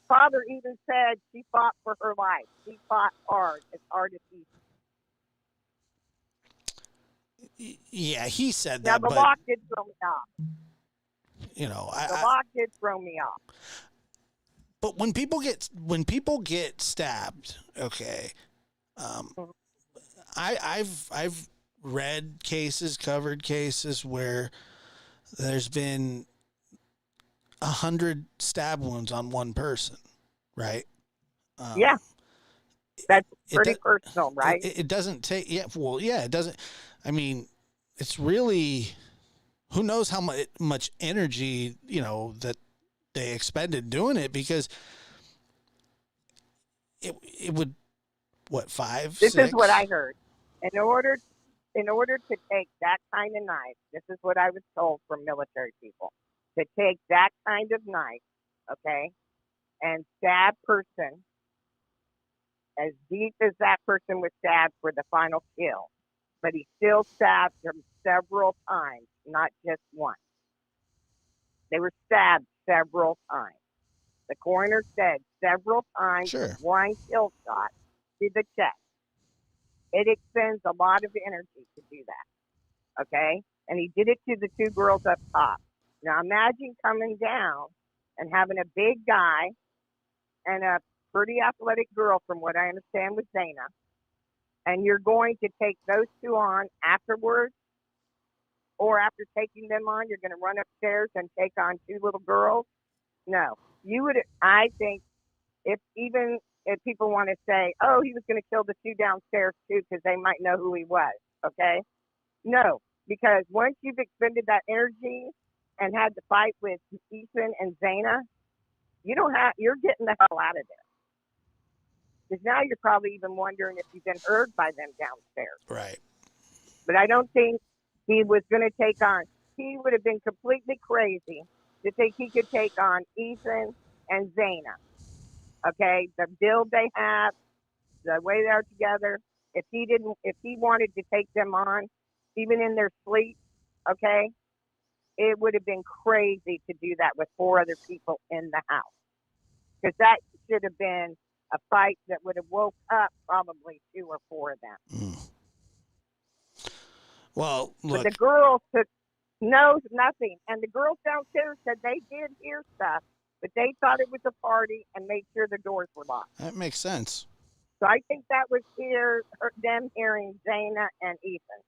father even said she fought for her life. She fought hard as Ethan. Yeah, he said now, that. Now, the lock did throw me off. You know, the lock did throw me off. But when people get stabbed, okay, I've read cases, covered cases where there's been 100 stab wounds on one person, right? Yeah, that's pretty personal, right? It doesn't take. Yeah, well, yeah, it doesn't. I mean, it's really, who knows how much energy, you know, that they expended doing it, because it would, what, 5, This 6? is what I heard. In order to take that kind of knife, this is what I was told from military people, to take that kind of knife, okay, and stab person as deep as that person was stabbed for the final kill, but he still stabbed them several times, not just once. They were stabbed several times. The coroner said several times, sure, one kill shot to the chest. It expends a lot of energy to do that, okay? And he did it to the 2 girls up top. Now imagine coming down and having a big guy and a pretty athletic girl, from what I understand, with Zayna, and you're going to take those two on afterwards, or after taking them on, you're going to run upstairs and take on two little girls. No, you would. I think if people want to say, oh, he was going to kill the two downstairs too because they might know who he was. Okay, no, because once you've expended that energy and had the fight with Ethan and Zayna, you're getting the hell out of there. Because now you're probably even wondering if you've been heard by them downstairs. Right. But I don't think he was going to take on. He would have been completely crazy to think he could take on Ethan and Zayna. Okay, the build they have, the way they're together. If he wanted to take them on, even in their sleep, okay, it would have been crazy to do that with 4 other people in the house. Because that should have been a fight that would have woke up probably 2 or 4 of them. Well, look. But the girls knows nothing. And the girls downstairs said they did hear stuff, but they thought it was a party and made sure the doors were locked. That makes sense. So I think that was them hearing Zayna and Ethan.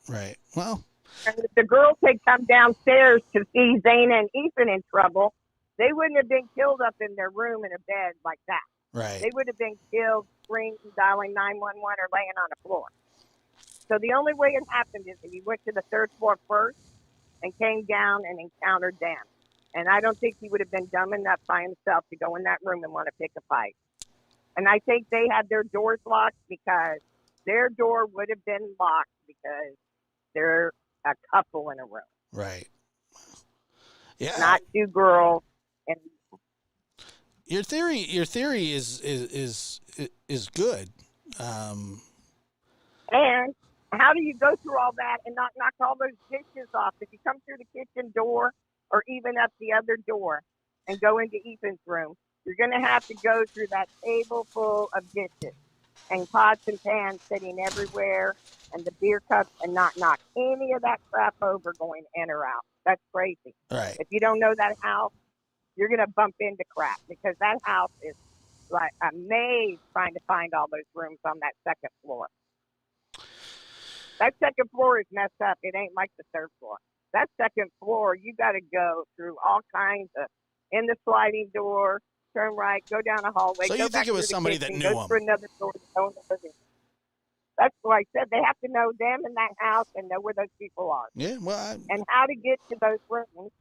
Right. Well. And if the girls had come downstairs to see Zayna and Ethan in trouble, they wouldn't have been killed up in their room in a bed like that. Right. They would have been killed, screaming, dialing 911, or laying on the floor. So the only way it happened is that he went to the 3rd floor first and came down and encountered them. And I don't think he would have been dumb enough by himself to go in that room and want to pick a fight. And I think they had their doors locked because their door would have been locked because they're a couple in a room. Right. Yeah. Not 2 girls. And your theory is good. And how do you go through all that and not knock all those dishes off? If you come through the kitchen door or even up the other door and go into Ethan's room, you're going to have to go through that table full of dishes and pots and pans sitting everywhere and the beer cups and not knock any of that crap over going in or out. That's crazy. Right. If you don't know that house, you're going to bump into crap because that house is like a maze trying to find all those rooms on that 2nd floor. That 2nd floor is messed up. It ain't like the 3rd floor. That 2nd floor, you got to go through all kinds of, in the sliding door, turn right, go down a hallway. So you go think back it was through the somebody kitchen, that knew go him? through another door, go in the living room. That's what I said. They have to know them in that house and know where those people are. Yeah, well. And how to get to those rooms.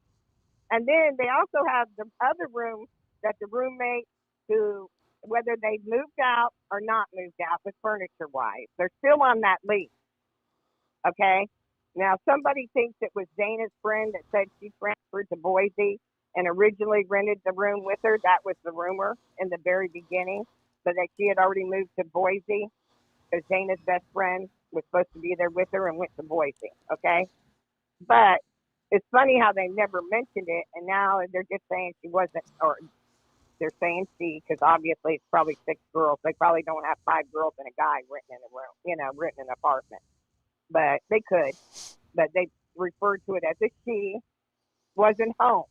And then they also have the other room that the roommate who, whether they moved out or not moved out with furniture-wise, they're still on that lease. Okay? Now, somebody thinks it was Dana's friend that said she transferred to Boise and originally rented the room with her. That was the rumor in the very beginning, but that she had already moved to Boise because Dana's best friend was supposed to be there with her and went to Boise. Okay? But it's funny how they never mentioned it, and now they're just saying she wasn't, or they're saying she, because obviously it's probably 6 girls. They probably don't have 5 girls and a guy written in a room, written in an apartment. But they could. But they referred to it as if she wasn't home.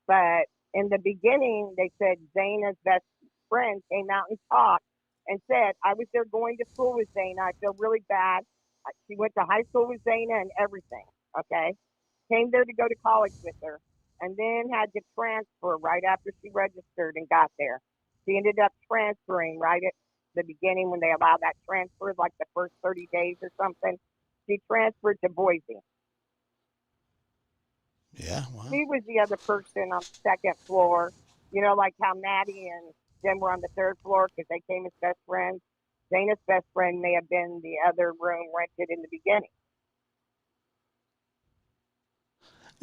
But in the beginning, they said Zayna's best friend came out and talked and said, I was there going to school with Zayna. I feel really bad. She went to high school with Zayna and everything. Okay? Came there to go to college with her. And then had to transfer right after she registered and got there. She ended up transferring right at the beginning when they allowed that transfer, like the first 30 days or something. She transferred to Boise. Yeah, wow. She was the other person on the 2nd floor. Like how Maddie and Jim were on the 3rd floor because they came as best friends. Dana's best friend may have been the other room rented in the beginning.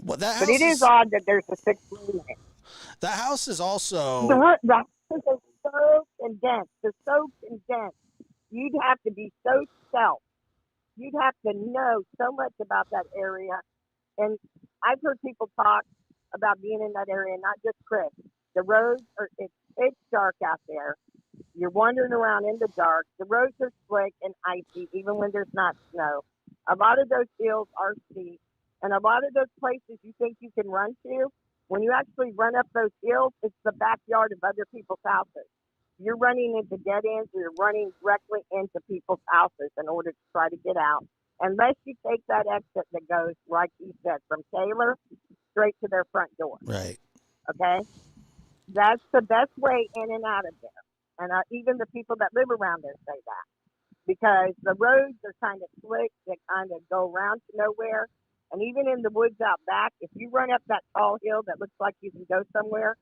Well, that but house it is odd that there's a 6th room. That house is also... The houses are so condensed. They're so condensed. You'd have to be so stealth. You'd have to know so much about that area. And I've heard people talk about being in that area, not just Chris. The roads it's pitch dark out there. You're wandering around in the dark. The roads are slick and icy, even when there's not snow. A lot of those hills are steep. And a lot of those places you think you can run to, when you actually run up those hills, it's the backyard of other people's houses. You're running into dead ends, or you're running directly into people's houses in order to try to get out. Unless you take that exit that goes, like you said, from Taylor straight to their front door. Right. Okay? That's the best way in and out of there. And even the people that live around there say that. Because the roads are kind of slick. They kind of go around to nowhere. And even in the woods out back, if you run up that tall hill that looks like you can go somewhere,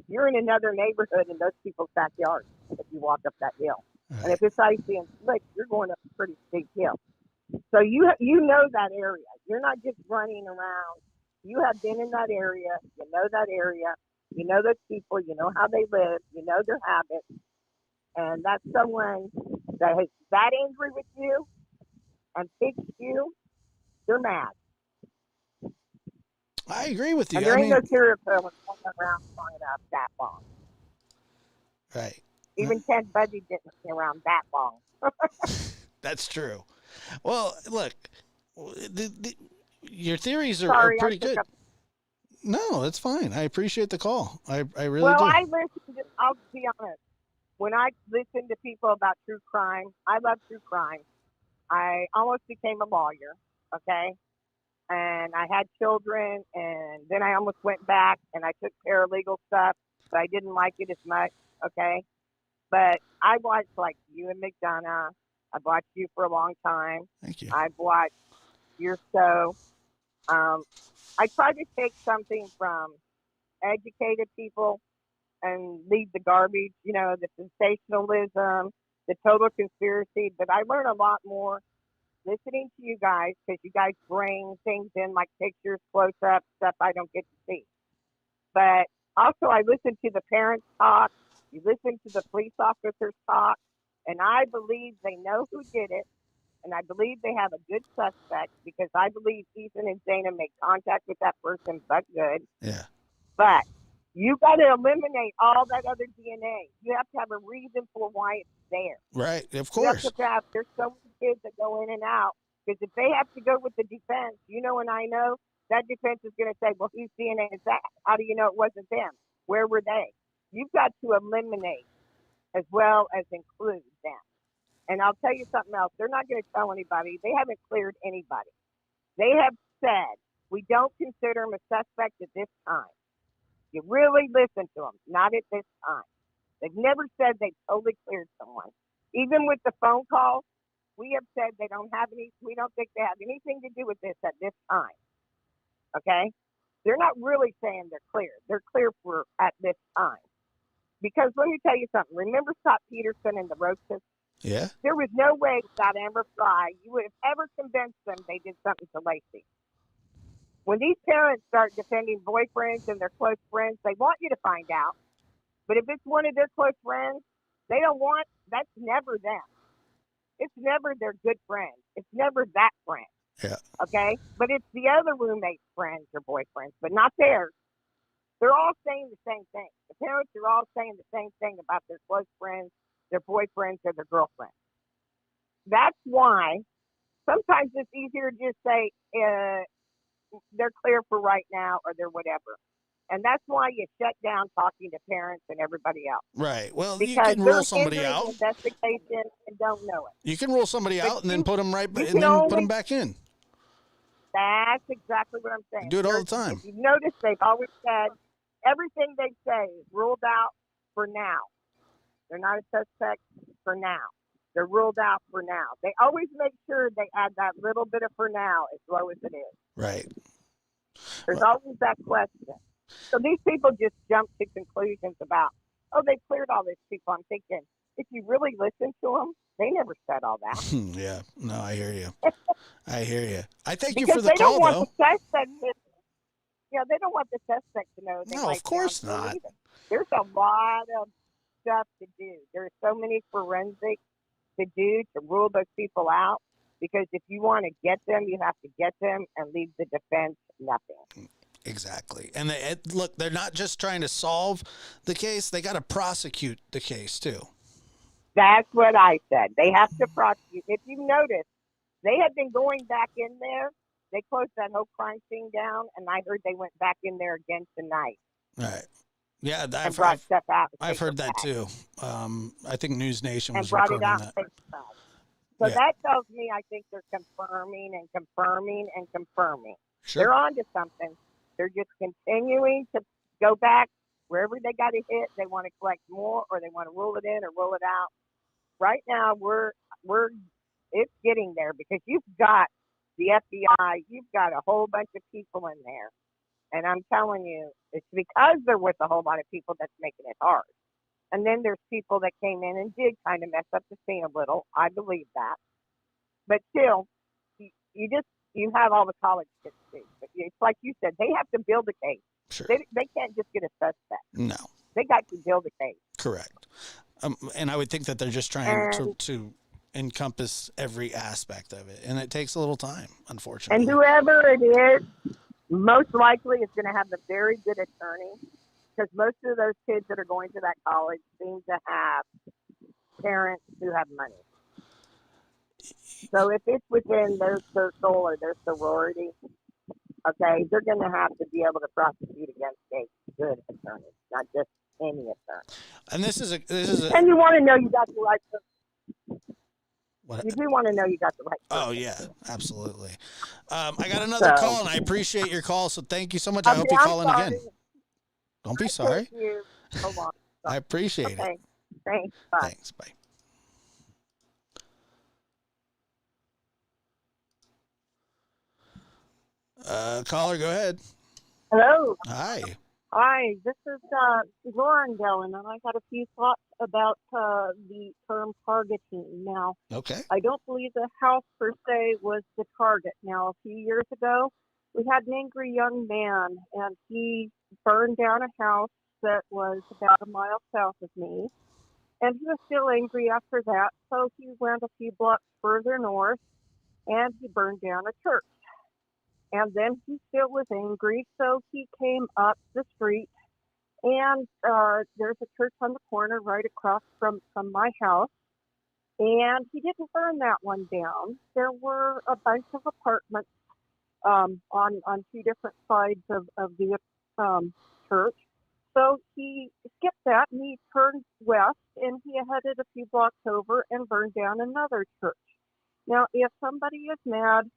you're in another neighborhood in those people's backyards if you walk up that hill. Right. And if it's icy and slick, you're going up a pretty steep hill. So you know that area. You're not just running around. You have been in that area. You know that area. You know those people. You know how they live. You know their habits. And that's someone that is that angry with you and picks you, they're mad. I agree with you. And there ain't no serial killer going around long enough that long. Right. Even Ted Bundy didn't stay around that long. That's true. Well, look, your theories are pretty good. No, that's fine. I appreciate the call. I really do. Well, I'll be honest. When I listen to people about true crime, I love true crime. I almost became a lawyer, okay? And I had children, and then I almost went back, and I took paralegal stuff, but I didn't like it as much, okay? But I watched, like, you and McDonough. I've watched you for a long time. Thank you. I've watched your show. I try to take something from educated people and leave the garbage, the sensationalism, the total conspiracy. But I learn a lot more listening to you guys because you guys bring things in like pictures, close-ups, stuff I don't get to see. But also I listen to the parents talk. You listen to the police officers talk. And I believe they know who did it. And I believe they have a good suspect because I believe Ethan and Dana made contact with that person, but good. Yeah. But you got to eliminate all that other DNA. You have to have a reason for why it's there. Right, of course. There's so many kids that go in and out. Because if they have to go with the defense, and I know, that defense is going to say, well, whose DNA is that? How do you know it wasn't them? Where were they? You've got to eliminate as well as include them. And I'll tell you something else. They're not going to tell anybody. They haven't cleared anybody. They have said, we don't consider him a suspect at this time. You really listen to them, not at this time. They've never said they totally cleared someone. Even with the phone calls, we have said we don't think they have anything to do with this at this time. Okay? They're not really saying they're clear. They're clear for at this time. Because let me tell you something. Remember Scott Peterson and the roaches? Yeah. There was no way without Amber Fry you would have ever convinced them they did something to Lacey. When these parents start defending boyfriends and their close friends, they want you to find out. But if it's one of their close friends, that's never them. It's never their good friend. It's never that friend. Yeah. Okay? But it's the other roommate's friends or boyfriends, but not theirs. They're all saying the same thing. The parents are all saying the same thing about their close friends, their boyfriends, or their girlfriends. That's why sometimes it's easier to just say they're clear for right now or they're whatever. And that's why you shut down talking to parents and everybody else. Right. Well, because you can rule somebody out. Investigation and don't know it. You can rule somebody out and then put them put them back in. That's exactly what I'm saying. Do it all the time. If you've noticed, they've always said everything they say is ruled out for now. They're not a suspect for now. They're ruled out for now. They always make sure they add that little bit of for now as low as it is. Right. There's always that question. So these people just jump to conclusions about, they cleared all these people. I'm thinking, if you really listen to them, they never said all that. Yeah. No, I hear you. I hear you. I thank you because for the call, though. They don't want the suspect to know. No, of course not. There's a lot of stuff to do. There's so many forensics to do to rule those people out. Because if you want to get them, you have to get them and leave the defense nothing. Exactly. And they're not just trying to solve the case. They got to prosecute the case, too. That's what I said. They have to prosecute. If you notice, they have been going back in there They closed that whole crime scene down, and I heard they went back in there again tonight. Right. Yeah, and brought stuff out. I've heard that too. I think News Nation was brought it reporting out that. and fixed that. So Yeah. that tells me I think they're confirming and confirming and confirming. Sure. They're on to something. They're just continuing to go back wherever they got a hit. They want to collect more, or they want to rule it in or rule it out. Right now, it's getting there because you've got the FBI, you've got a whole bunch of people in there, and I'm telling you, it's because they're with a whole lot of people that's making it hard. And then there's people that came in and did kind of mess up the scene a little. I believe that, but still, you have all the college kids too. But it's like you said, they have to build a case. Sure. They can't just get a suspect. No. They got to build a case. Correct. And I would think that they're just trying to encompass every aspect of it, and it takes a little time, unfortunately. And whoever it is, most likely is going to have a very good attorney, because most of those kids that are going to that college seem to have parents who have money. So if it's within their circle or their sorority, okay, they're going to have to be able to prosecute against a good attorney, not just any attorney. And this is a and you want to know you got the right person. What? You do want to know you got the right person. Oh, yeah, absolutely. I got another call, and I appreciate your call, so thank you so much. I hope you call in again. Don't be sorry. Thank you. Hold on. I appreciate it. Thanks. Bye. Thanks. Bye. Caller, go ahead. Hello. Hi. Hi, this is Lauren Dellen, and I got a few thoughts about the term targeting. Now, Okay. I don't believe the house per se was the target. Now, a few years ago, we had an angry young man, and he burned down a house that was about a mile south of me, and he was still angry after that, so he went a few blocks further north, and he burned down a church. And then he still was angry, so he came up the street, and there's a church on the corner right across from my house, and he didn't burn that one down. There were a bunch of apartments on two different sides of the church, so he skipped that, and he turned west, and he headed a few blocks over and burned down another church. Now, if somebody is mad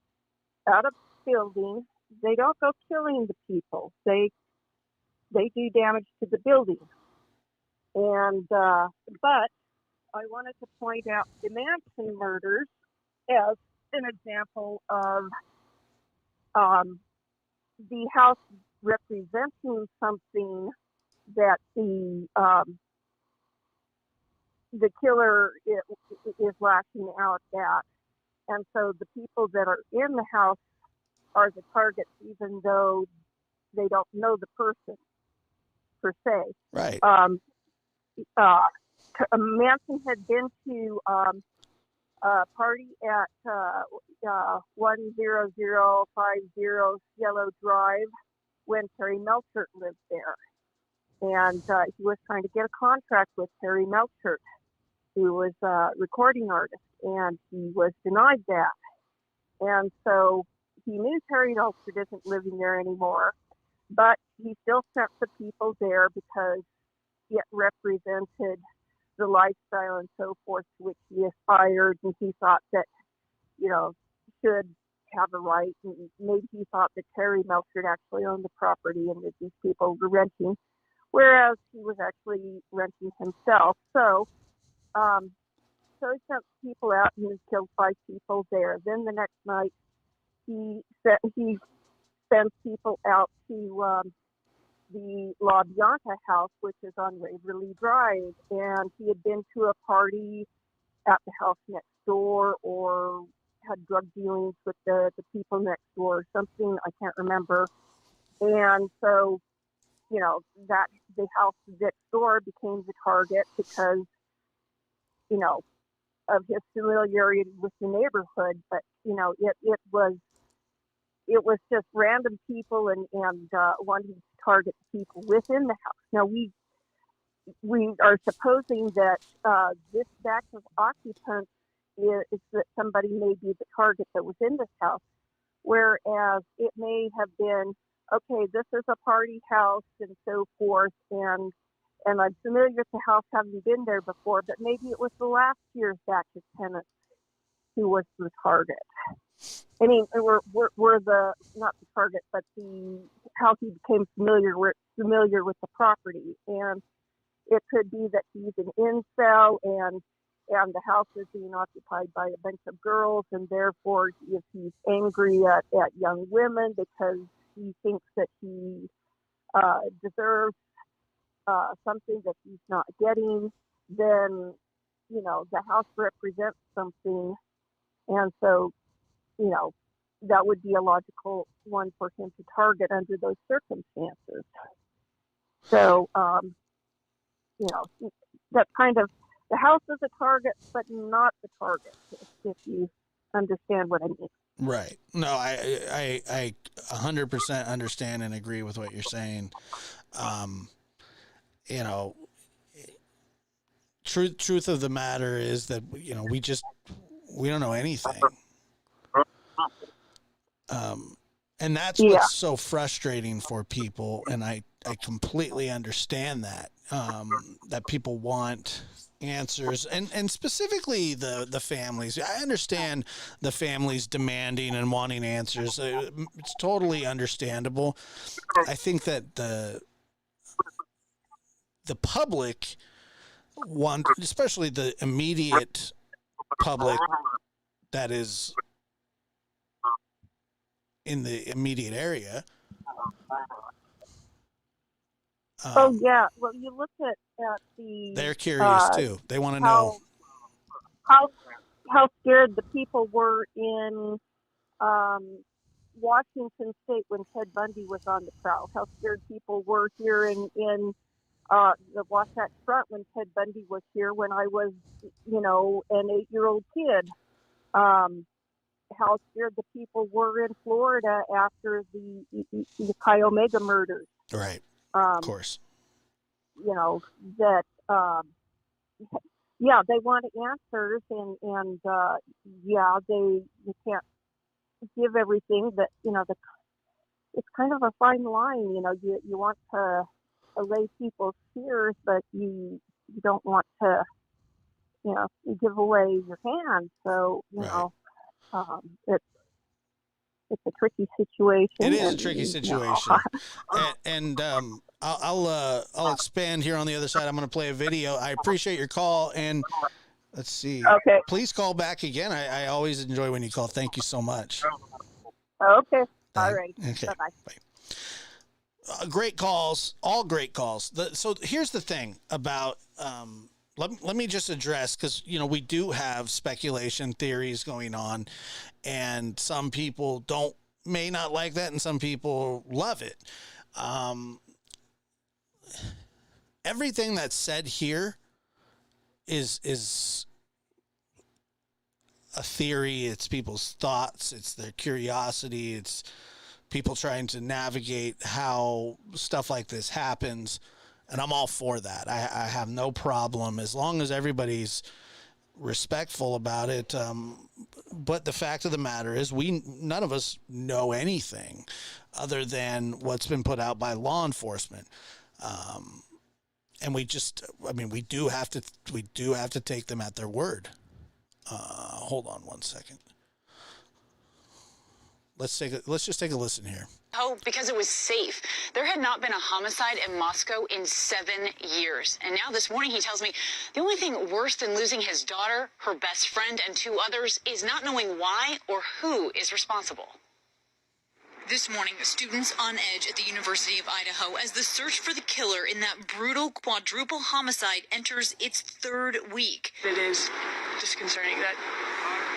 at a building, they don't go killing the people. They do damage to the building. And but I wanted to point out the Manson murders as an example of the house representing something that the killer is lashing out at, and so the people that are in the house are the targets, even though they don't know the person per se. Right. Manson had been to a party at 10050 Yellow Drive when Terry Melchert lived there. And he was trying to get a contract with Terry Melchert, who was a recording artist, and he was denied that. And so he knew Terry Melchert isn't living there anymore, but he still sent the people there because it represented the lifestyle and so forth to which he aspired, and he thought that, should have a right, and maybe he thought that Terry Melchert actually owned the property and that these people were renting, whereas he was actually renting himself. So he sent people out, and he killed 5 people there. Then the next night, he sends people out to the La Bianca house, which is on Waverly Drive, and he had been to a party at the house next door, or had drug dealings with the people next door, or something, I can't remember. And so, that the house next door became the target because, of his familiarity with the neighborhood. But, it was just random people and wanting to target people within the house. Now, we are supposing that this batch of occupants is that somebody may be the target that was in this house. whereas it may have been, okay, this is a party house and so forth, and I'm familiar with the house, having been there before, but maybe it was the last year's batch of tenants who was the target. I mean, we're the, not the target, but the how he became familiar with the property. And it could be that he's an incel and the house is being occupied by a bunch of girls, and therefore if he's angry at young women because he thinks that he deserves something that he's not getting, then, you know, the house represents something. And so, you know, that would be a logical one for him to target under those circumstances. So, you know, that kind of, the house is a target, but not the target, if you understand what I mean. Right. No, I 100% understand and agree with what you're saying. You know, truth of the matter is that, you know, we don't know anything. And that's what's so frustrating for people. And I completely understand that, that people want answers, and specifically the families. I understand the families demanding and wanting answers. It's totally understandable. I think that the public want, especially the immediate public that is in the immediate area. Well, you look at the... They're curious, too. They want to know... How scared the people were in Washington State when Ted Bundy was on the prowl. How scared people were here in the Wasatch Front when Ted Bundy was here when I was, you know, an 8-year-old kid. How scared the people were in Florida after the Chi Omega murders. Right. Of course. You know, that, they want answers, and you can't give everything, but, you know, it's kind of a fine line. You know, you want to allay people's fears, but you don't want to, you know, give away your hand. So, you know, it's a tricky situation. It is a tricky situation. And I'll expand here on the other side. I'm going to play a video. I appreciate your call, and let's see. Okay. Please call back again. I always enjoy when you call. Thank you so much. Okay. All right. Okay. Bye-bye. Bye. Great calls. All great calls. So here's the thing about, let me just address, because, you know, we do have speculation theories going on, and some people may not like that, and some people love it. Everything that's said here is a theory. It's people's thoughts. It's their curiosity. It's people trying to navigate how stuff like this happens. And I'm all for that. I have no problem as long as everybody's respectful about it. But the fact of the matter is none of us know anything other than what's been put out by law enforcement. And we do have to take them at their word. Hold on one second. Let's just take a listen here. Oh, because it was safe. There had not been a homicide in Moscow in 7 years. And now this morning he tells me the only thing worse than losing his daughter, her best friend, and 2 others is not knowing why or who is responsible. This morning, students on edge at the University of Idaho as the search for the killer in that brutal quadruple homicide enters its 3rd week. It is disconcerting that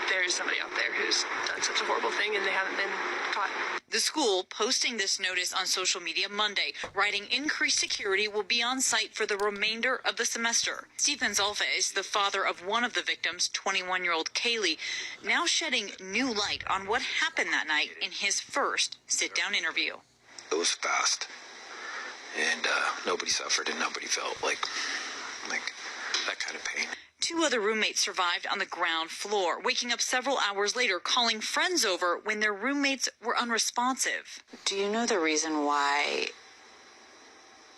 there is somebody out there who's done such a horrible thing and they haven't been caught. The school posting this notice on social media Monday, writing increased security will be on site for the remainder of the semester. Stephen Zalfes, the father of one of the victims, 21-year-old Kaylee, now shedding new light on what happened that night in his first sit-down interview. It was fast, and nobody suffered and nobody felt like that kind of pain. 2 other roommates survived on the ground floor, waking up several hours later, calling friends over when their roommates were unresponsive. Do you know the reason why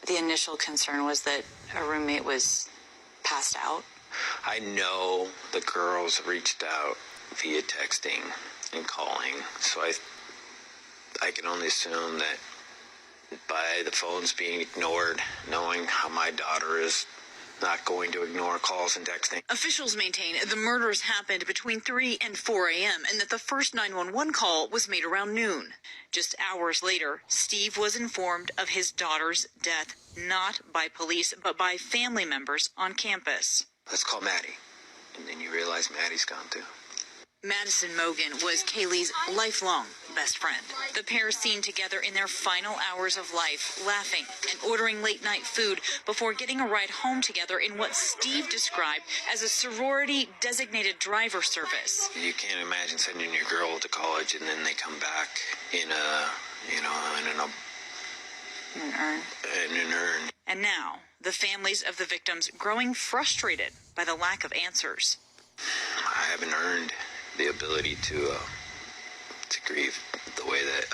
the initial concern was that a roommate was passed out? I know the girls reached out via texting and calling, so I can only assume that by the phones being ignored, knowing how my daughter is not going to ignore calls and texting. Officials maintain the murders happened between 3 and 4 a.m. and that the first 911 call was made around noon. Just hours later, Steve was informed of his daughter's death, not by police, but by family members on campus. Let's call Maddie. And then you realize Maddie's gone too. Madison Mogan was Kaylee's lifelong best friend. The pair seen together in their final hours of life, laughing and ordering late-night food before getting a ride home together in what Steve described as a sorority-designated driver service. You can't imagine sending your girl to college and then they come back in an urn. And now, the families of the victims growing frustrated by the lack of answers. I haven't earned the ability to grieve the way that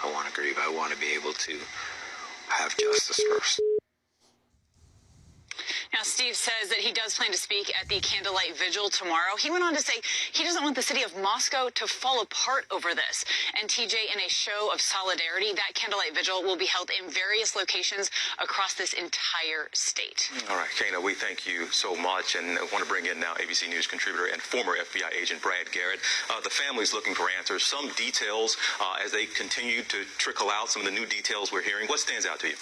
I want to grieve. I want to be able to have justice first. Now, Steve says that he does plan to speak at the candlelight vigil tomorrow. He went on to say he doesn't want the city of Moscow to fall apart over this. And TJ, in a show of solidarity, that candlelight vigil will be held in various locations across this entire state. All right, Kana, we thank you so much. And I want to bring in now ABC News contributor and former FBI agent Brad Garrett. The family's looking for answers, some details as they continue to trickle out, some of the new details we're hearing. What stands out to you?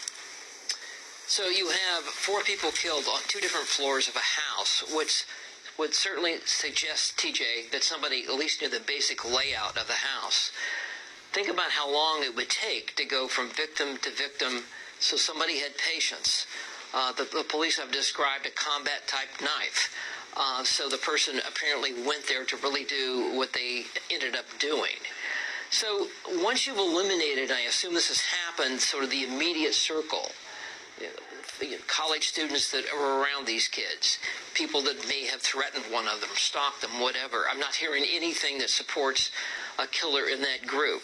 So you have 4 people killed on 2 different floors of a house, which would certainly suggest, TJ, that somebody at least knew the basic layout of the house. Think about how long it would take to go from victim to victim, so somebody had patience. The police have described a combat-type knife. So the person apparently went there to really do what they ended up doing. So once you've eliminated, I assume this has happened, sort of the immediate circle, college students that are around these kids, people that may have threatened one of them, stalked them, whatever. I'm not hearing anything that supports a killer in that group.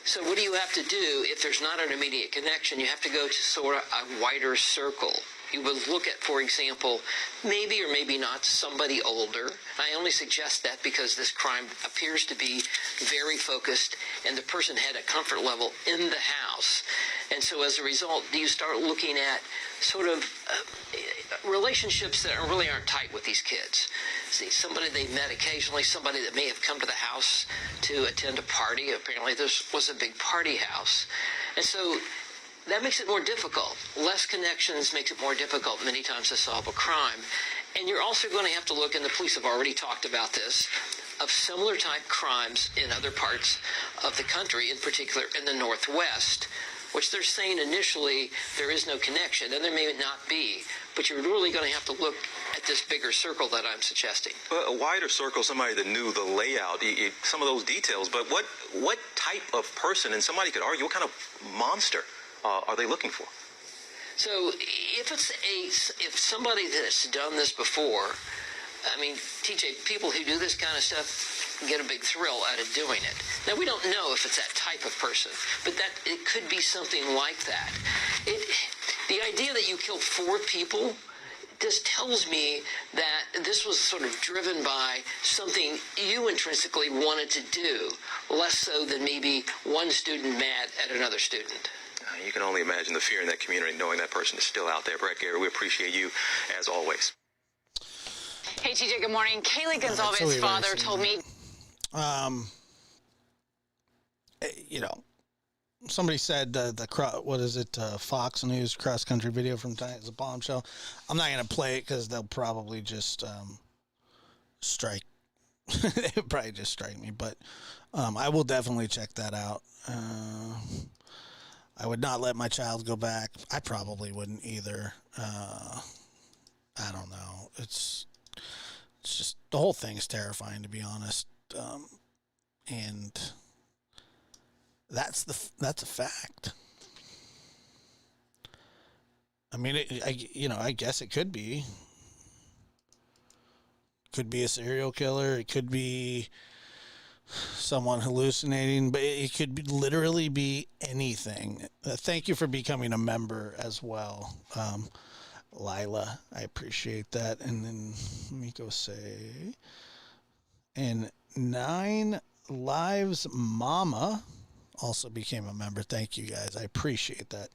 So what do you have to do if there's not an immediate connection? You have to go to sort of a wider circle. You would look at, for example, maybe or maybe not somebody older. I only suggest that because this crime appears to be very focused and the person had a comfort level in the house. And so as a result, you start looking at sort of relationships that really aren't tight with these kids. See, somebody they met occasionally, somebody that may have come to the house to attend a party. Apparently this was a big party house. And so that makes it more difficult. Less connections makes it more difficult many times to solve a crime. And you're also going to have to look, and the police have already talked about this, of similar type crimes in other parts of the country, in particular in the Northwest, which they're saying initially there is no connection, and there may not be. But you're really going to have to look at this bigger circle that I'm suggesting. A wider circle, somebody that knew the layout, some of those details, but what type of person, and somebody could argue, what kind of monster are they looking for? So if somebody that's done this before, I mean, TJ, people who do this kind of stuff get a big thrill out of doing it. Now, we don't know if it's that type of person, but that it could be something like that. The idea that you killed 4 people just tells me that this was sort of driven by something you intrinsically wanted to do, less so than maybe one student mad at another student. You can only imagine the fear in that community knowing that person is still out there. Brett Garrett, we appreciate you as always. Hey, TJ, good morning. Kaylee Gonzalez's father told me. Somebody said Fox News cross-country video from tonight is a bombshell. I'm not going to play it because they'll probably just strike. They'll probably just strike me, but I will definitely check that out. I would not let my child go back. I probably wouldn't either. I don't know. It's just, the whole thing is terrifying, to be honest. And that's a fact. I mean, I guess it could be. Could be a serial killer. It could be someone hallucinating, but it could literally be anything. Thank you for becoming a member as well, Lila. I appreciate that. And then let me go say, and 9 Lives Mama also became a member. Thank you guys. I appreciate that.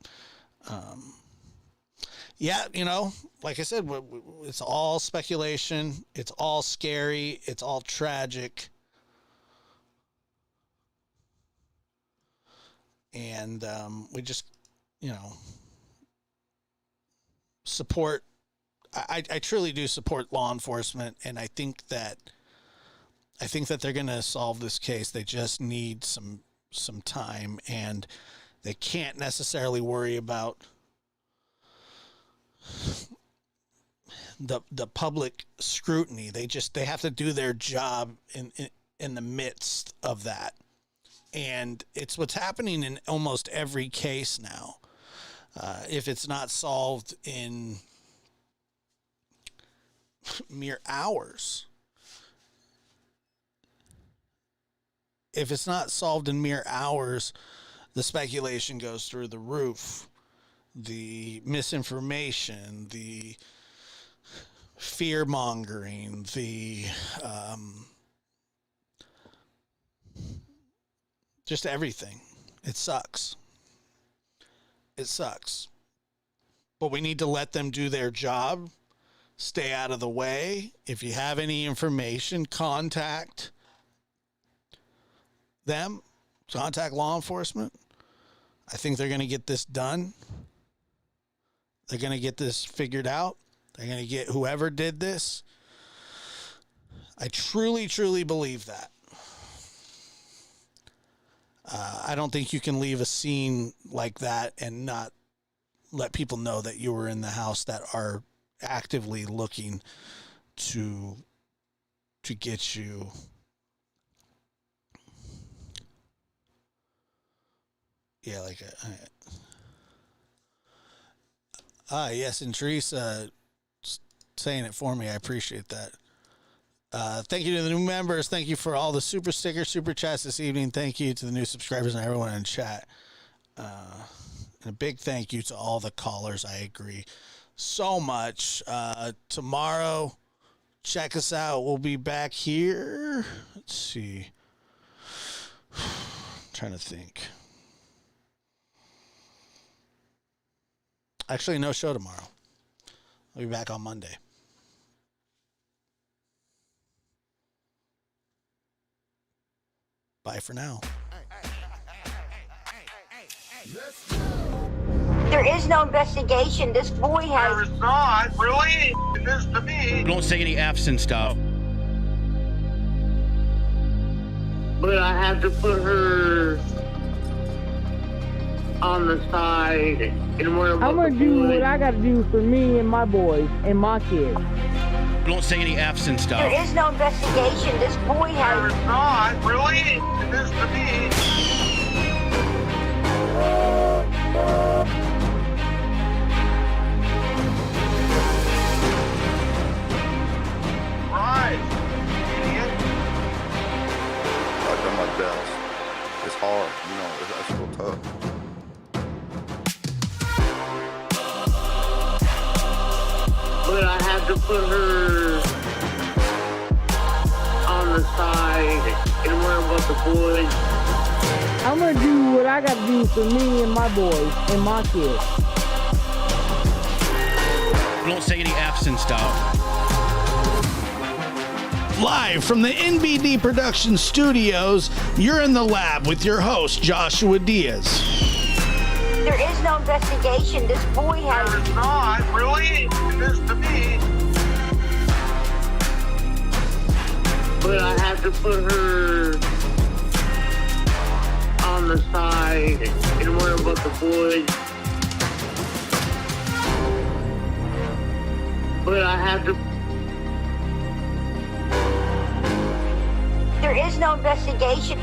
Yeah, like I said, it's all speculation. It's all scary. It's all tragic. And we just, support. I truly do support law enforcement, and I think that they're going to solve this case. They just need some time, and they can't necessarily worry about the public scrutiny. They have to do their job in the midst of that. And it's what's happening in almost every case now. If it's not solved in mere hours, the speculation goes through the roof. The misinformation, the fear-mongering, just everything. It sucks. But we need to let them do their job. Stay out of the way. If you have any information, contact them. Contact law enforcement. I think they're going to get this done. They're going to get this figured out. They're going to get whoever did this. I truly, truly believe that. I don't think you can leave a scene like that and not let people know that you were in the house that are actively looking to get you. Yeah, like yes, and Teresa saying it for me. I appreciate that. Thank you to the new members. Thank you for all the super stickers, super chats this evening. Thank you to the new subscribers and everyone in chat. And a big thank you to all the callers. I agree so much. Tomorrow, check us out. We'll be back here. Let's see. I'm trying to think. Actually, no show tomorrow. I'll be back on Monday. Bye for now. There is no investigation. This boy has. There is not, really? It is to me. Don't say any F's and stuff. But I have to put her on the side and worry about I'm gonna do what I gotta do for me and my boys and my kids. Don't say any F's and stuff. There is no investigation. This boy has. There is not, really? It is to me. Right, idiot. I've done my best. It's hard, that's real tough. But I have to put her on the side and worry about the boys. I'm gonna do what I gotta do for me and my boys and my kids. Don't say any F's and stuff. Live from the NBD Production Studios, you're in the lab with your host, Joshua Diaz. There is no investigation. This boy has. There is not, really? It is to me. But I have to put her on the side and worry about the boys. But I have to. There is no investigation.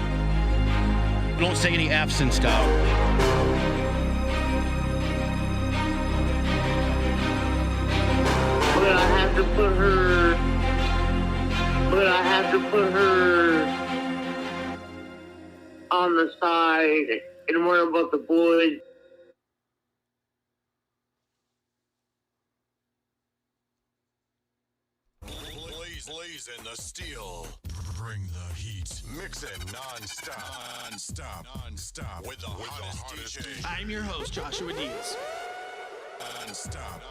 Don't say any F's and stuff. But I have to put her have to put her on the side and worry about the boys. Blazing the steel. Bring the heat. Mix it non-stop with the hottest DJ. I'm your host, Joshua Diaz. Non-stop.